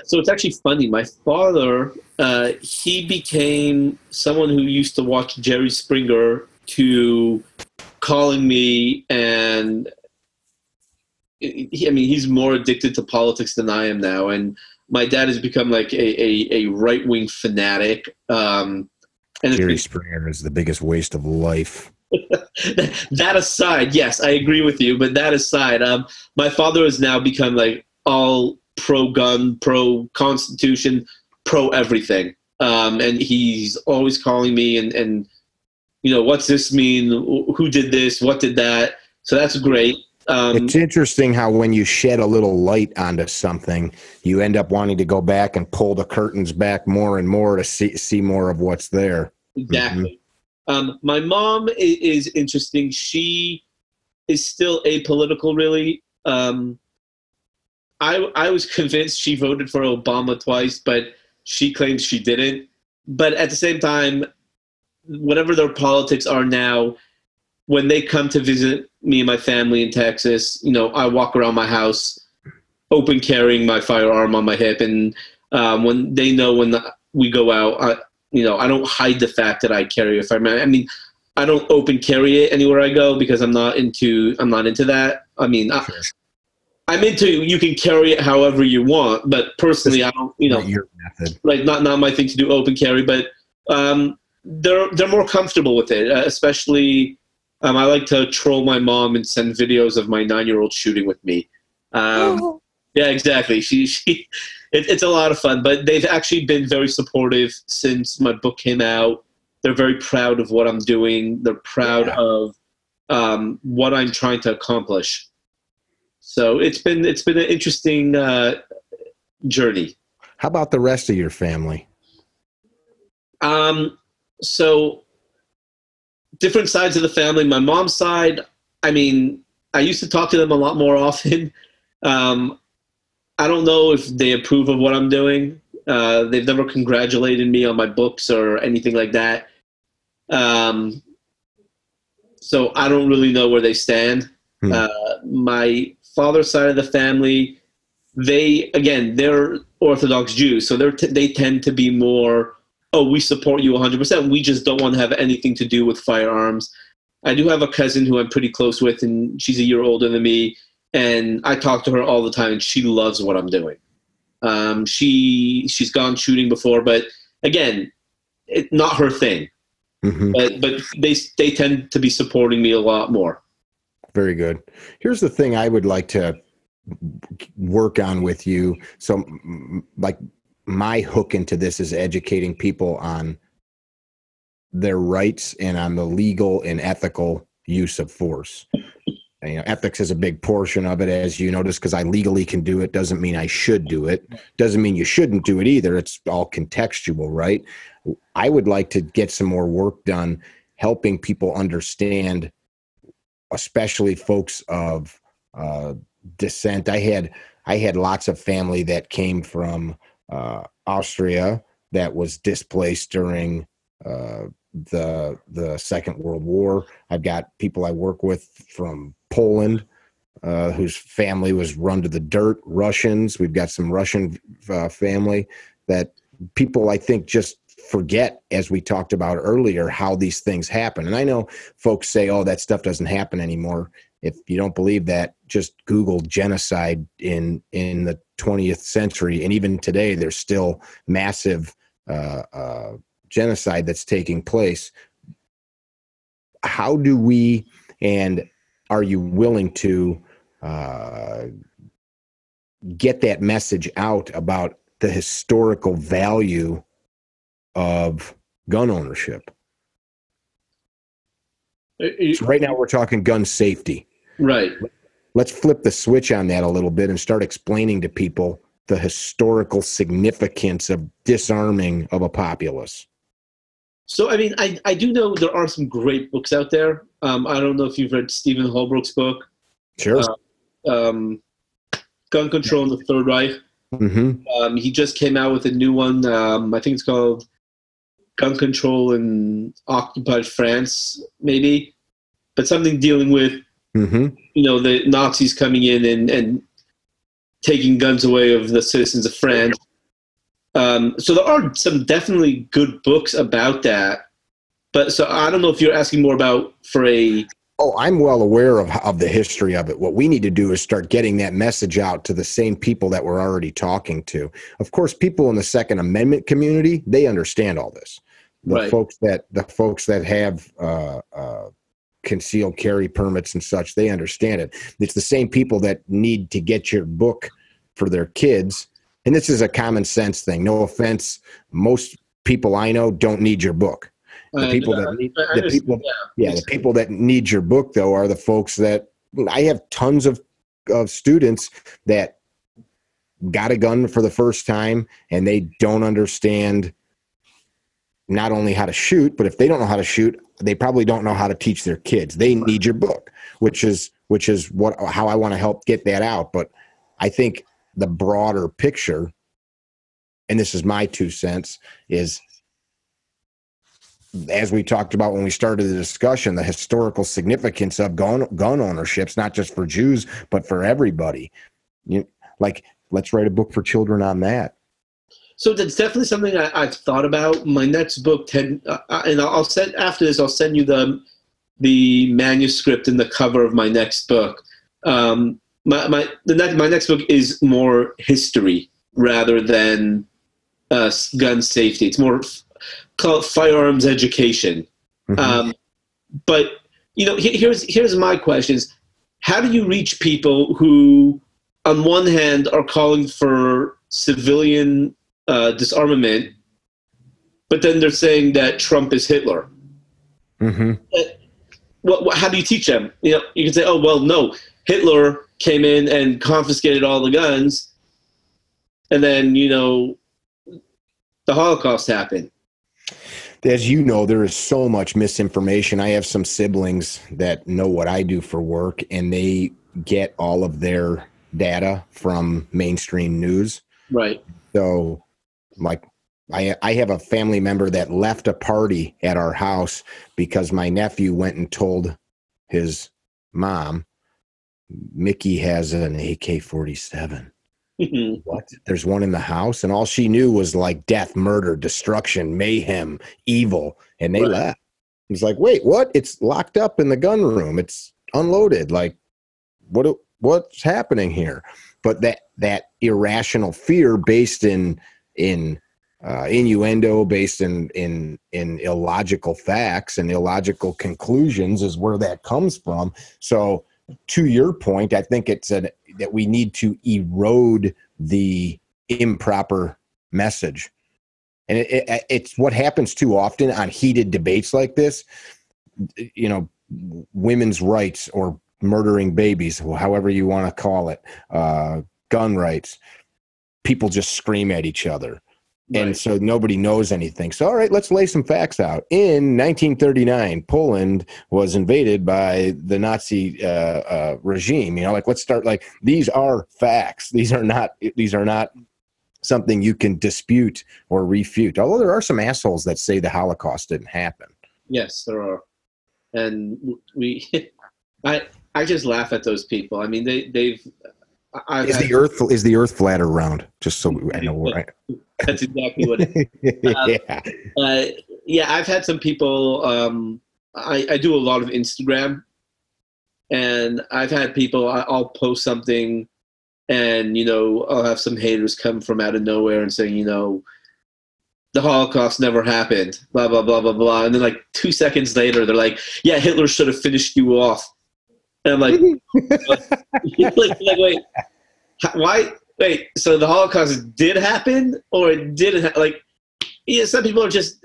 [SPEAKER 2] So it's actually funny. My father, he became someone who used to watch Jerry Springer to calling me, and he's more addicted to politics than I am now. And my dad has become like a right-wing fanatic.
[SPEAKER 1] Jerry Springer is the biggest waste of life.
[SPEAKER 2] That aside, yes, I agree with you. But that aside, my father has now become like all pro-gun, pro-constitution, pro-everything. And he's always calling me and what's this mean? Who did this? What did that? So that's great.
[SPEAKER 1] It's interesting how when you shed a little light onto something, you end up wanting to go back and pull the curtains back more and more to see more of what's there.
[SPEAKER 2] Exactly. Mm-hmm. My mom is interesting. She is still apolitical, really. I was convinced she voted for Obama twice, but she claims she didn't. But at the same time, whatever their politics are now, when they come to visit me and my family in Texas, I walk around my house open carrying my firearm on my hip. And when they know when we go out, I don't hide the fact that I carry a firearm. I mean, I don't open carry it anywhere I go because I'm not into that. I mean, sure. I'm into you can carry it however you want, but personally, I don't.
[SPEAKER 1] Not your method.
[SPEAKER 2] Right? Not my thing to do open carry, but they're more comfortable with it. Especially, I like to troll my mom and send videos of my 9-year-old shooting with me. Yeah, exactly. It's a lot of fun, but they've actually been very supportive since my book came out. They're very proud of what I'm doing. They're proud of what I'm trying to accomplish. So it's been an interesting journey.
[SPEAKER 1] How about the rest of your family?
[SPEAKER 2] So different sides of the family. My mom's side, I mean, I used to talk to them a lot more often. I don't know if they approve of what I'm doing. They've never congratulated me on my books or anything like that. So I don't really know where they stand. My father's side of the family, they're Orthodox Jews, so they tend to be more, we support you 100%. We just don't want to have anything to do with firearms. I do have a cousin who I'm pretty close with, and she's a year older than me, and I talk to her all the time, and she loves what I'm doing. She's gone shooting before, but again, it's not her thing. Mm-hmm. But they tend to be supporting me a lot more.
[SPEAKER 1] Very good. Here's the thing I would like to work on with you. So like my hook into this is educating people on their rights and on the legal and ethical use of force. And, ethics is a big portion of it, as you notice, because I legally can do it doesn't mean I should do it. Doesn't mean you shouldn't do it either. It's all contextual, right? I would like to get some more work done helping people understand, especially folks of descent. I had lots of family that came from Austria that was displaced during the Second World War. I've got people I work with from Poland whose family was run to the dirt. Russians. We've got some Russian family that people I think just forget, as we talked about earlier, how these things happen. And I know folks say, oh, that stuff doesn't happen anymore. If you don't believe that, just Google genocide in the 20th century. And even today, there's still massive genocide that's taking place. How do we, and are you willing to get that message out about the historical value of gun ownership? So right now we're talking gun safety.
[SPEAKER 2] Right.
[SPEAKER 1] Let's flip the switch on that a little bit and start explaining to people the historical significance of disarming of a populace.
[SPEAKER 2] So, I mean, I do know there are some great books out there. I don't know if you've read Stephen Holbrook's book.
[SPEAKER 1] Sure.
[SPEAKER 2] Gun Control in the Third Reich.
[SPEAKER 1] Mm-hmm.
[SPEAKER 2] He just came out with a new one. I think it's called Gun Control in Occupied France, maybe. But something dealing with, the Nazis coming in and taking guns away of the citizens of France. So there are some definitely good books about that. But so I don't know if you're asking more about for a...
[SPEAKER 1] Oh, I'm well aware of the history of it. What we need to do is start getting that message out to the same people that we're already talking to. Of course, people in the Second Amendment community, they understand all this. The folks that have concealed carry permits and such, they understand it. It's the same people that need to get your book for their kids. And this is a common sense thing. No offense. Most people I know don't need your book. The people that need your book, though, are the folks that I have tons of students that got a gun for the first time and they don't understand not only how to shoot, but if they don't know how to shoot, they probably don't know how to teach their kids. They need your book, which is how I want to help get that out. But I think the broader picture, and this is my 2 cents, is, as we talked about when we started the discussion, the historical significance of gun ownerships, not just for Jews, but for everybody. Let's write a book for children on that.
[SPEAKER 2] So that's definitely something I've thought about. My next book, and I'll send after this. I'll send you the manuscript and the cover of my next book. My next book is more history rather than gun safety. It's more called firearms education. But here's my questions. How do you reach people who, on one hand, are calling for civilian disarmament, but then they're saying that Trump is Hitler? How do you teach them? You can say, oh, well, no, Hitler came in and confiscated all the guns, and then, the Holocaust happened.
[SPEAKER 1] As you know, there is so much misinformation. I have some siblings that know what I do for work, and they get all of their data from mainstream news.
[SPEAKER 2] Right.
[SPEAKER 1] So, like, I have a family member that left a party at our house because my nephew went and told his mom, Mickey has an AK-47. What? There's one in the house? And all she knew was like death, murder, destruction, mayhem, evil. And they left. He's like, wait, what? It's locked up in the gun room. It's unloaded. Like, what's happening here? But that irrational fear based in innuendo, based in illogical facts and illogical conclusions is where that comes from. So to your point, I think that we need to erode the improper message. And it's what happens too often on heated debates like this, you know, women's rights or murdering babies, however you want to call it, gun rights. People just scream at each other. Right. And so nobody knows anything. So, all right, let's lay some facts out. In 1939, Poland was invaded by the Nazi regime. You know, like, let's start, like, these are facts. These are not something you can dispute or refute. Although there are some assholes that say the Holocaust didn't happen.
[SPEAKER 2] Yes, there are. And I just laugh at those people. I mean, they've. Is
[SPEAKER 1] the Earth flat or round? Just so I know where.
[SPEAKER 2] That's exactly what it is. Yeah, I've had some people. I do a lot of Instagram, and I've had people. I'll post something, and I'll have some haters come from out of nowhere and saying, the Holocaust never happened. Blah blah blah blah blah. And then like 2 seconds later, they're like, "Yeah, Hitler should have finished you off." And I'm like, wait, why? Wait, so the Holocaust did happen, or it didn't? Some people are just.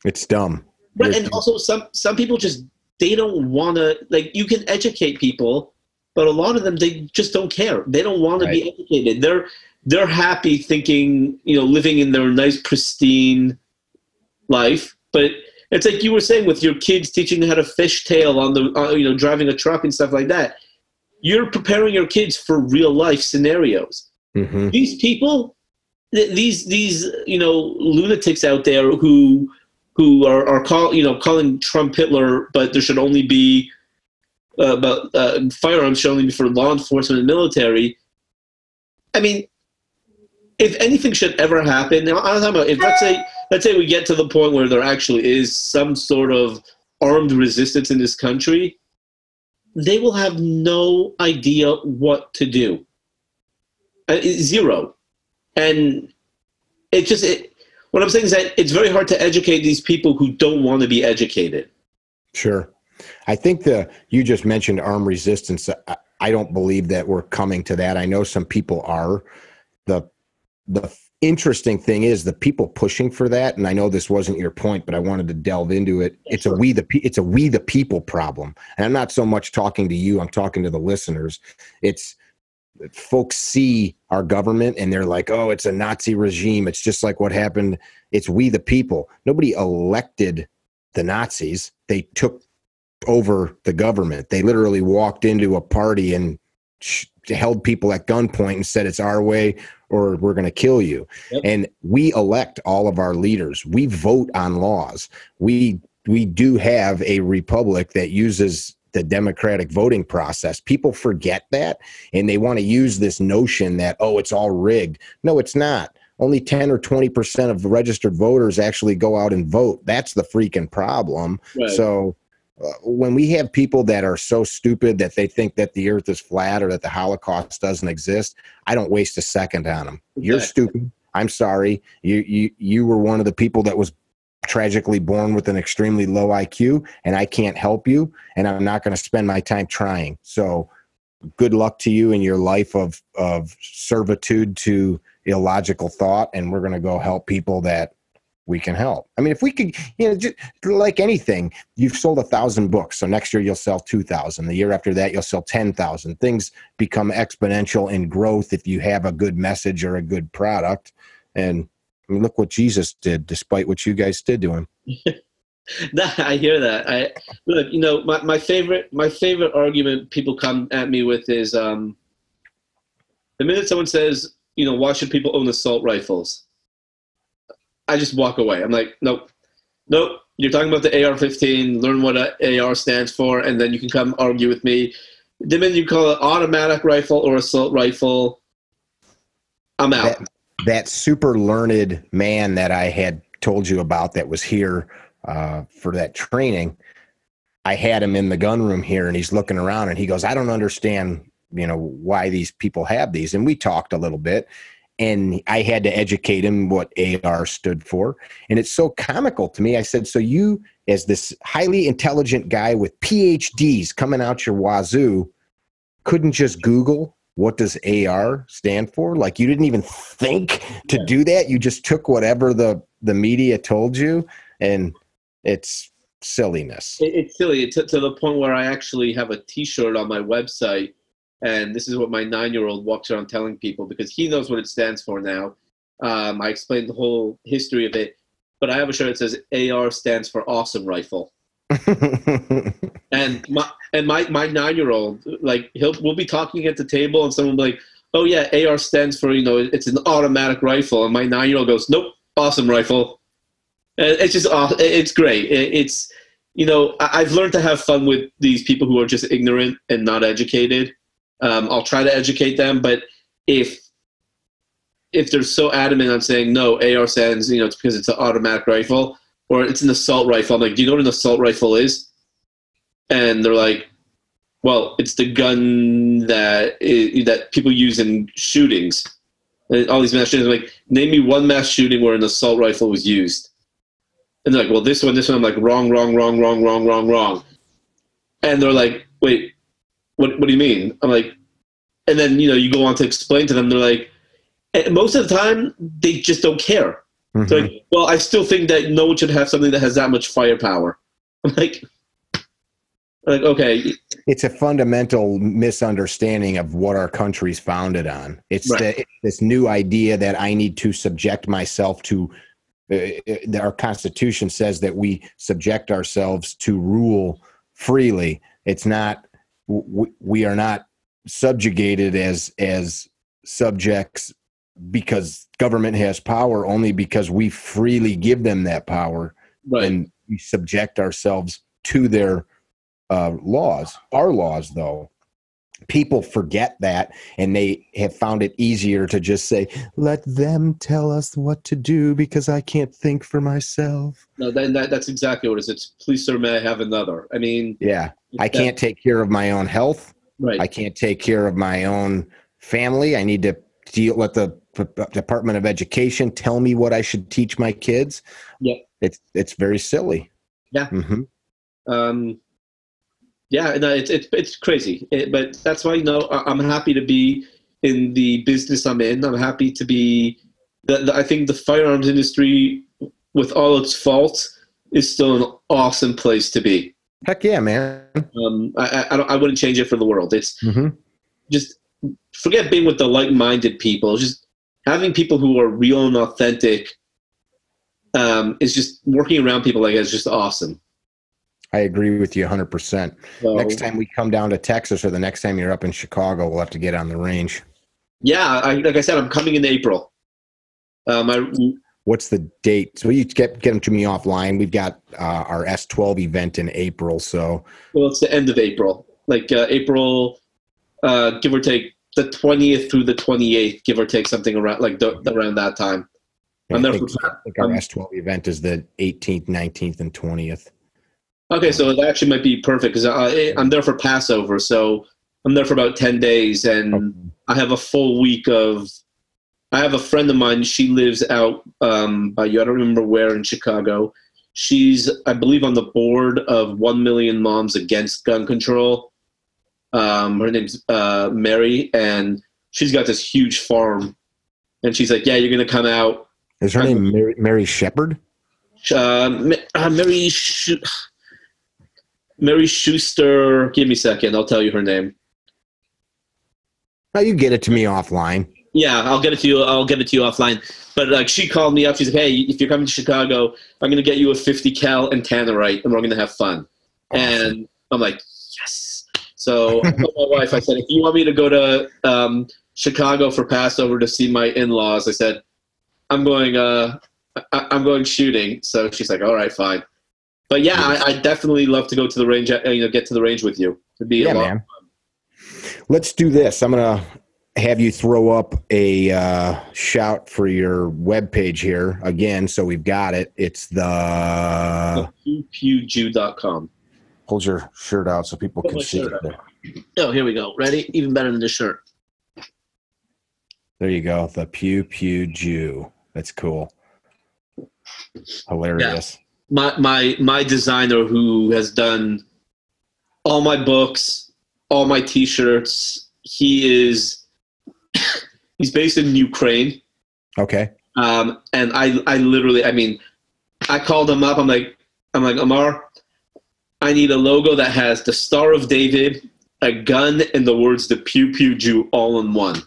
[SPEAKER 1] It's dumb.
[SPEAKER 2] Right, and also some people just, they don't want to, you can educate people, but a lot of them, they just don't care. They don't want to be educated. They're happy thinking, living in their nice pristine life, but. It's like you were saying with your kids teaching them how to fishtail on the, driving a truck and stuff like that. You're preparing your kids for real life scenarios. Mm-hmm. These people, these lunatics out there who are calling Trump Hitler, but there should only be, firearms should only be for law enforcement and military. I mean, if anything should ever happen, now I'm talking about, if let's say we get to the point where there actually is some sort of armed resistance in this country, they will have no idea what to do. Zero. And what I'm saying is that it's very hard to educate these people who don't want to be educated. Sure.
[SPEAKER 1] I think you just mentioned armed resistance. I don't believe that we're coming to that. I know some people are. The interesting thing is the people pushing for that, and I know this wasn't your point, but I wanted to delve into it. It's a we the people problem, and I'm not so much talking to you. I'm talking to the listeners. It's folks see our government and they're like, "Oh, it's a Nazi regime. It's just like what happened." It's we the people. Nobody elected the Nazis. They took over the government. They literally walked into a party and held people at gunpoint and said, "It's our way or we're going to kill you." Yep. And we elect all of our leaders. We vote on laws. We do have a republic that uses the democratic voting process. People forget that, and they want to use this notion that, oh, it's all rigged. No, it's not. Only 10 or 20% of the registered voters actually go out and vote. That's the freaking problem. Right. So when we have people that are so stupid that they think that the earth is flat or that the Holocaust doesn't exist, I don't waste a second on them. Okay. You're stupid. I'm sorry. You were one of the people that was tragically born with an extremely low IQ, and I can't help you, and I'm not going to spend my time trying. So good luck to you in your life of servitude to illogical thought, and we're going to go help people that we can help. I mean, if we could, just like anything, you've sold 1,000 books. So next year you'll sell 2,000. The year after that, you'll sell 10,000. Things become exponential in growth if you have a good message or a good product. And I mean, look what Jesus did, despite what you guys did to him.
[SPEAKER 2] I hear that. Look, my favorite argument people come at me with is the minute someone says, why should people own assault rifles? I just walk away. I'm like, nope. You're talking about the AR-15. Learn what an AR stands for, and then you can come argue with me. The minute you call it automatic rifle or assault rifle, I'm out.
[SPEAKER 1] That super learned man that I had told you about that was here for that training, I had him in the gun room here, and he's looking around, and he goes, I don't understand, why these people have these. And we talked a little bit. And I had to educate him what AR stood for. And it's so comical to me. I said, so you, as this highly intelligent guy with PhDs coming out your wazoo, couldn't just Google what does AR stand for? Like, you didn't even think to do that. You just took whatever the media told you, and it's silliness.
[SPEAKER 2] It's silly to the point where I actually have a T-shirt on my website, and this is what my 9-year-old walks around telling people because he knows what it stands for now. I explained the whole history of it, but I have a shirt that says AR stands for awesome rifle. and my 9-year-old, like, we'll be talking at the table, and someone will be like, "Oh yeah, AR stands for, it's an automatic rifle," and my 9-year-old goes, "Nope, awesome rifle." And it's just it's great. It's I've learned to have fun with these people who are just ignorant and not educated. I'll try to educate them, but if they're so adamant on saying no, AR stands, it's because it's an automatic rifle or it's an assault rifle. I'm like, do you know what an assault rifle is? And they're like, well, it's the gun that people use in shootings. And all these mass shootings. I'm like, name me one mass shooting where an assault rifle was used. And they're like, well, this one. I'm like, wrong. And they're like, wait, what do you mean? I'm like, and then, you go on to explain to them. They're like, and most of the time, they just don't care. Mm-hmm. So like, well, I still think that no one should have something that has that much firepower. I'm like, okay.
[SPEAKER 1] It's a fundamental misunderstanding of what our country's founded on. It's this new idea that I need to subject myself to. Our Constitution says that we subject ourselves to rule freely. It's not. We are not subjugated as subjects because government has power, only because we freely give them that power, and we subject ourselves to their laws. Our laws, though, people forget that, and they have found it easier to just say, let them tell us what to do because I can't think for myself.
[SPEAKER 2] No, that's exactly what it is. It's, please, sir, may I have another? I mean,
[SPEAKER 1] yeah, I can't take care of my own health.
[SPEAKER 2] Right.
[SPEAKER 1] I can't take care of my own family. I need to let the Department of Education tell me what I should teach my kids.
[SPEAKER 2] Yeah,
[SPEAKER 1] it's very silly.
[SPEAKER 2] Yeah.
[SPEAKER 1] Mm-hmm.
[SPEAKER 2] Yeah, no, it's crazy, but that's why I'm happy to be in the business I'm in. I'm happy to be. I think the firearms industry, with all its faults, is still an awesome place to be.
[SPEAKER 1] Heck yeah, man.
[SPEAKER 2] I wouldn't change it for the world. It's just forget being with the like-minded people. Just having people who are real and authentic. Is just working around people like that is just awesome.
[SPEAKER 1] I agree with you 100%. So, next time we come down to Texas, or the next time you're up in Chicago, we'll have to get on the range.
[SPEAKER 2] Yeah, like I said, I'm coming in April.
[SPEAKER 1] What's the date? So you get them to me offline. We've got our S12 event in April. So,
[SPEAKER 2] well, it's the end of April, like April, give or take the 20th through the 28th, give or take something around around that time.
[SPEAKER 1] I think our S12 event is the 18th, 19th, and 20th.
[SPEAKER 2] Okay, so it actually might be perfect because I'm there for Passover, so I'm there for about 10 days, and I have a full week of. I have a friend of mine. She lives out by you. I don't remember where in Chicago. She's, I believe, on the board of 1 Million Moms Against Gun Control. Her name's Mary, and she's got this huge farm. And she's like, "Yeah, you're gonna come out."
[SPEAKER 1] Is her name Mary Shepherd?
[SPEAKER 2] Mary Schuster. Give me a second. I'll tell you her name.
[SPEAKER 1] Oh, you get it to me offline.
[SPEAKER 2] Yeah, I'll get it to you. I'll get it to you offline. But like, she called me up. She's like, "Hey, if you're coming to Chicago, I'm gonna get you a 50 cal and tannerite, and we're gonna have fun." Awesome. And I'm like, yes. So I told my wife, I said, if you want me to go to Chicago for Passover to see my in-laws, I said, I'm going shooting. So she's like, all right, fine. But yeah, I definitely love to go to the range. Get to the range with you. It'd be a lot of fun.
[SPEAKER 1] Let's do this. I'm gonna have you throw up a shout for your webpage here again, so we've got it. It's the
[SPEAKER 2] pewpewjew.com.
[SPEAKER 1] Hold your shirt out so people can see it there.
[SPEAKER 2] Oh, here we go. Ready? Even better than this shirt.
[SPEAKER 1] There you go. The Pew Pew Jew. That's cool. Hilarious.
[SPEAKER 2] Yeah. My designer, who has done all my books, all my T-shirts. He's based in Ukraine.
[SPEAKER 1] Okay.
[SPEAKER 2] And I literally, I mean, I called him up. I'm like, Amar, I need a logo that has the Star of David, a gun, and the words "the Pew Pew Jew" all in one.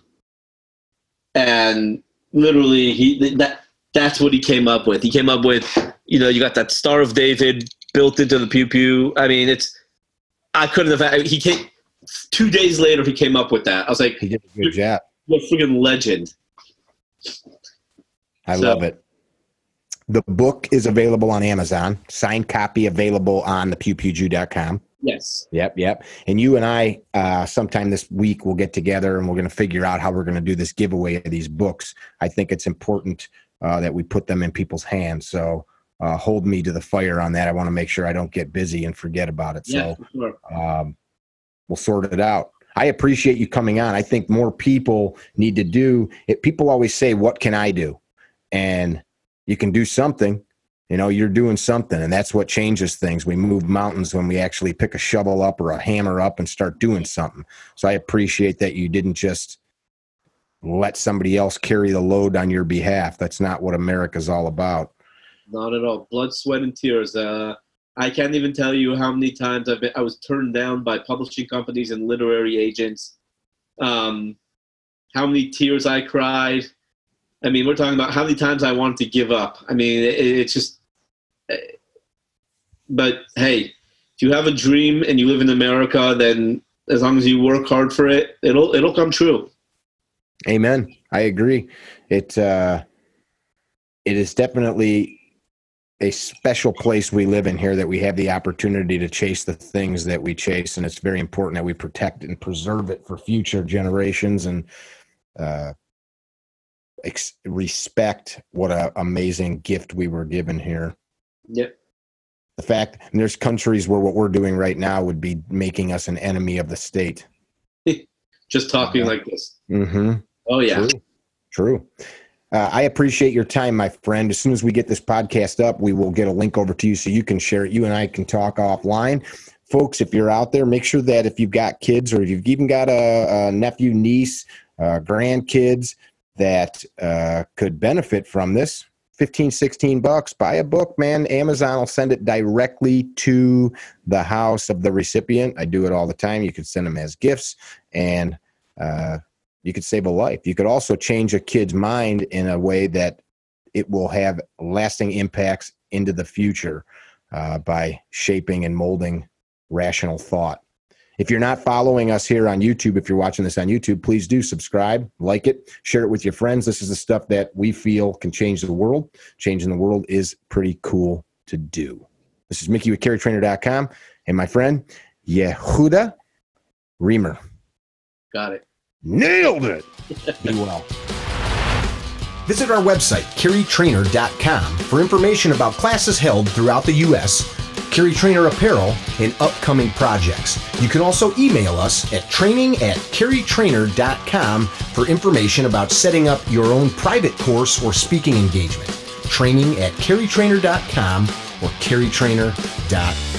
[SPEAKER 2] And literally, that's what he came up with. He came up with, you got that Star of David built into the Pew Pew. I mean, I couldn't have. He came 2 days later. He came up with that. I was like,
[SPEAKER 1] he did a good job.
[SPEAKER 2] What a freaking legend!
[SPEAKER 1] I love it. The book is available on Amazon. Signed copy available on the pewpewjew.com.
[SPEAKER 2] Yes.
[SPEAKER 1] Yep. And you and I, sometime this week, we'll get together and we're going to figure out how we're going to do this giveaway of these books. I think it's important that we put them in people's hands. So hold me to the fire on that. I want to make sure I don't get busy and forget about it.
[SPEAKER 2] Yeah,
[SPEAKER 1] so
[SPEAKER 2] for sure.
[SPEAKER 1] We'll sort it out. I appreciate you coming on. I think more people need to do it. People always say, what can I do? And you can do something. You're doing something, and that's what changes things. We move mountains when we actually pick a shovel up or a hammer up and start doing something. So I appreciate that you didn't just let somebody else carry the load on your behalf. That's not what America's all about.
[SPEAKER 2] Not at all. Blood, sweat, and tears. I can't even tell you how many times I was turned down by publishing companies and literary agents. How many tears I cried. I mean, we're talking about how many times I wanted to give up. I mean, it's just. But hey, if you have a dream and you live in America, then as long as you work hard for it, it'll come true.
[SPEAKER 1] Amen. I agree. It is definitely a special place we live in here, that we have the opportunity to chase the things that we chase. And it's very important that we protect and preserve it for future generations, and respect what an amazing gift we were given here.
[SPEAKER 2] Yep.
[SPEAKER 1] The fact, and there's countries where what we're doing right now would be making us an enemy of the state.
[SPEAKER 2] Just talking like this.
[SPEAKER 1] Mm-hmm.
[SPEAKER 2] Oh, yeah.
[SPEAKER 1] True. I appreciate your time, my friend. As soon as we get this podcast up, we will get a link over to you so you can share it. You and I can talk offline. Folks, if you're out there, make sure that if you've got kids, or if you've even got a nephew, niece, grandkids that could benefit from this, $15-16, buy a book, man. Amazon will send it directly to the house of the recipient. I do it all the time. You can send them as gifts, and you could save a life. You could also change a kid's mind in a way that it will have lasting impacts into the future by shaping and molding rational thought. If you're not following us here on YouTube, if you're watching this on YouTube, please do subscribe, like it, share it with your friends. This is the stuff that we feel can change the world. Changing the world is pretty cool to do. This is Mickey with carrytrainer.com, and my friend, Yehuda Remer.
[SPEAKER 2] Got it.
[SPEAKER 1] Nailed it. Be well. Visit our website, carrytrainer.com, for information about classes held throughout the U.S., Carry Trainer apparel, and upcoming projects. You can also email us at training@carrytrainer.com for information about setting up your own private course or speaking engagement. Training@carrytrainer.com or carrytrainer.com.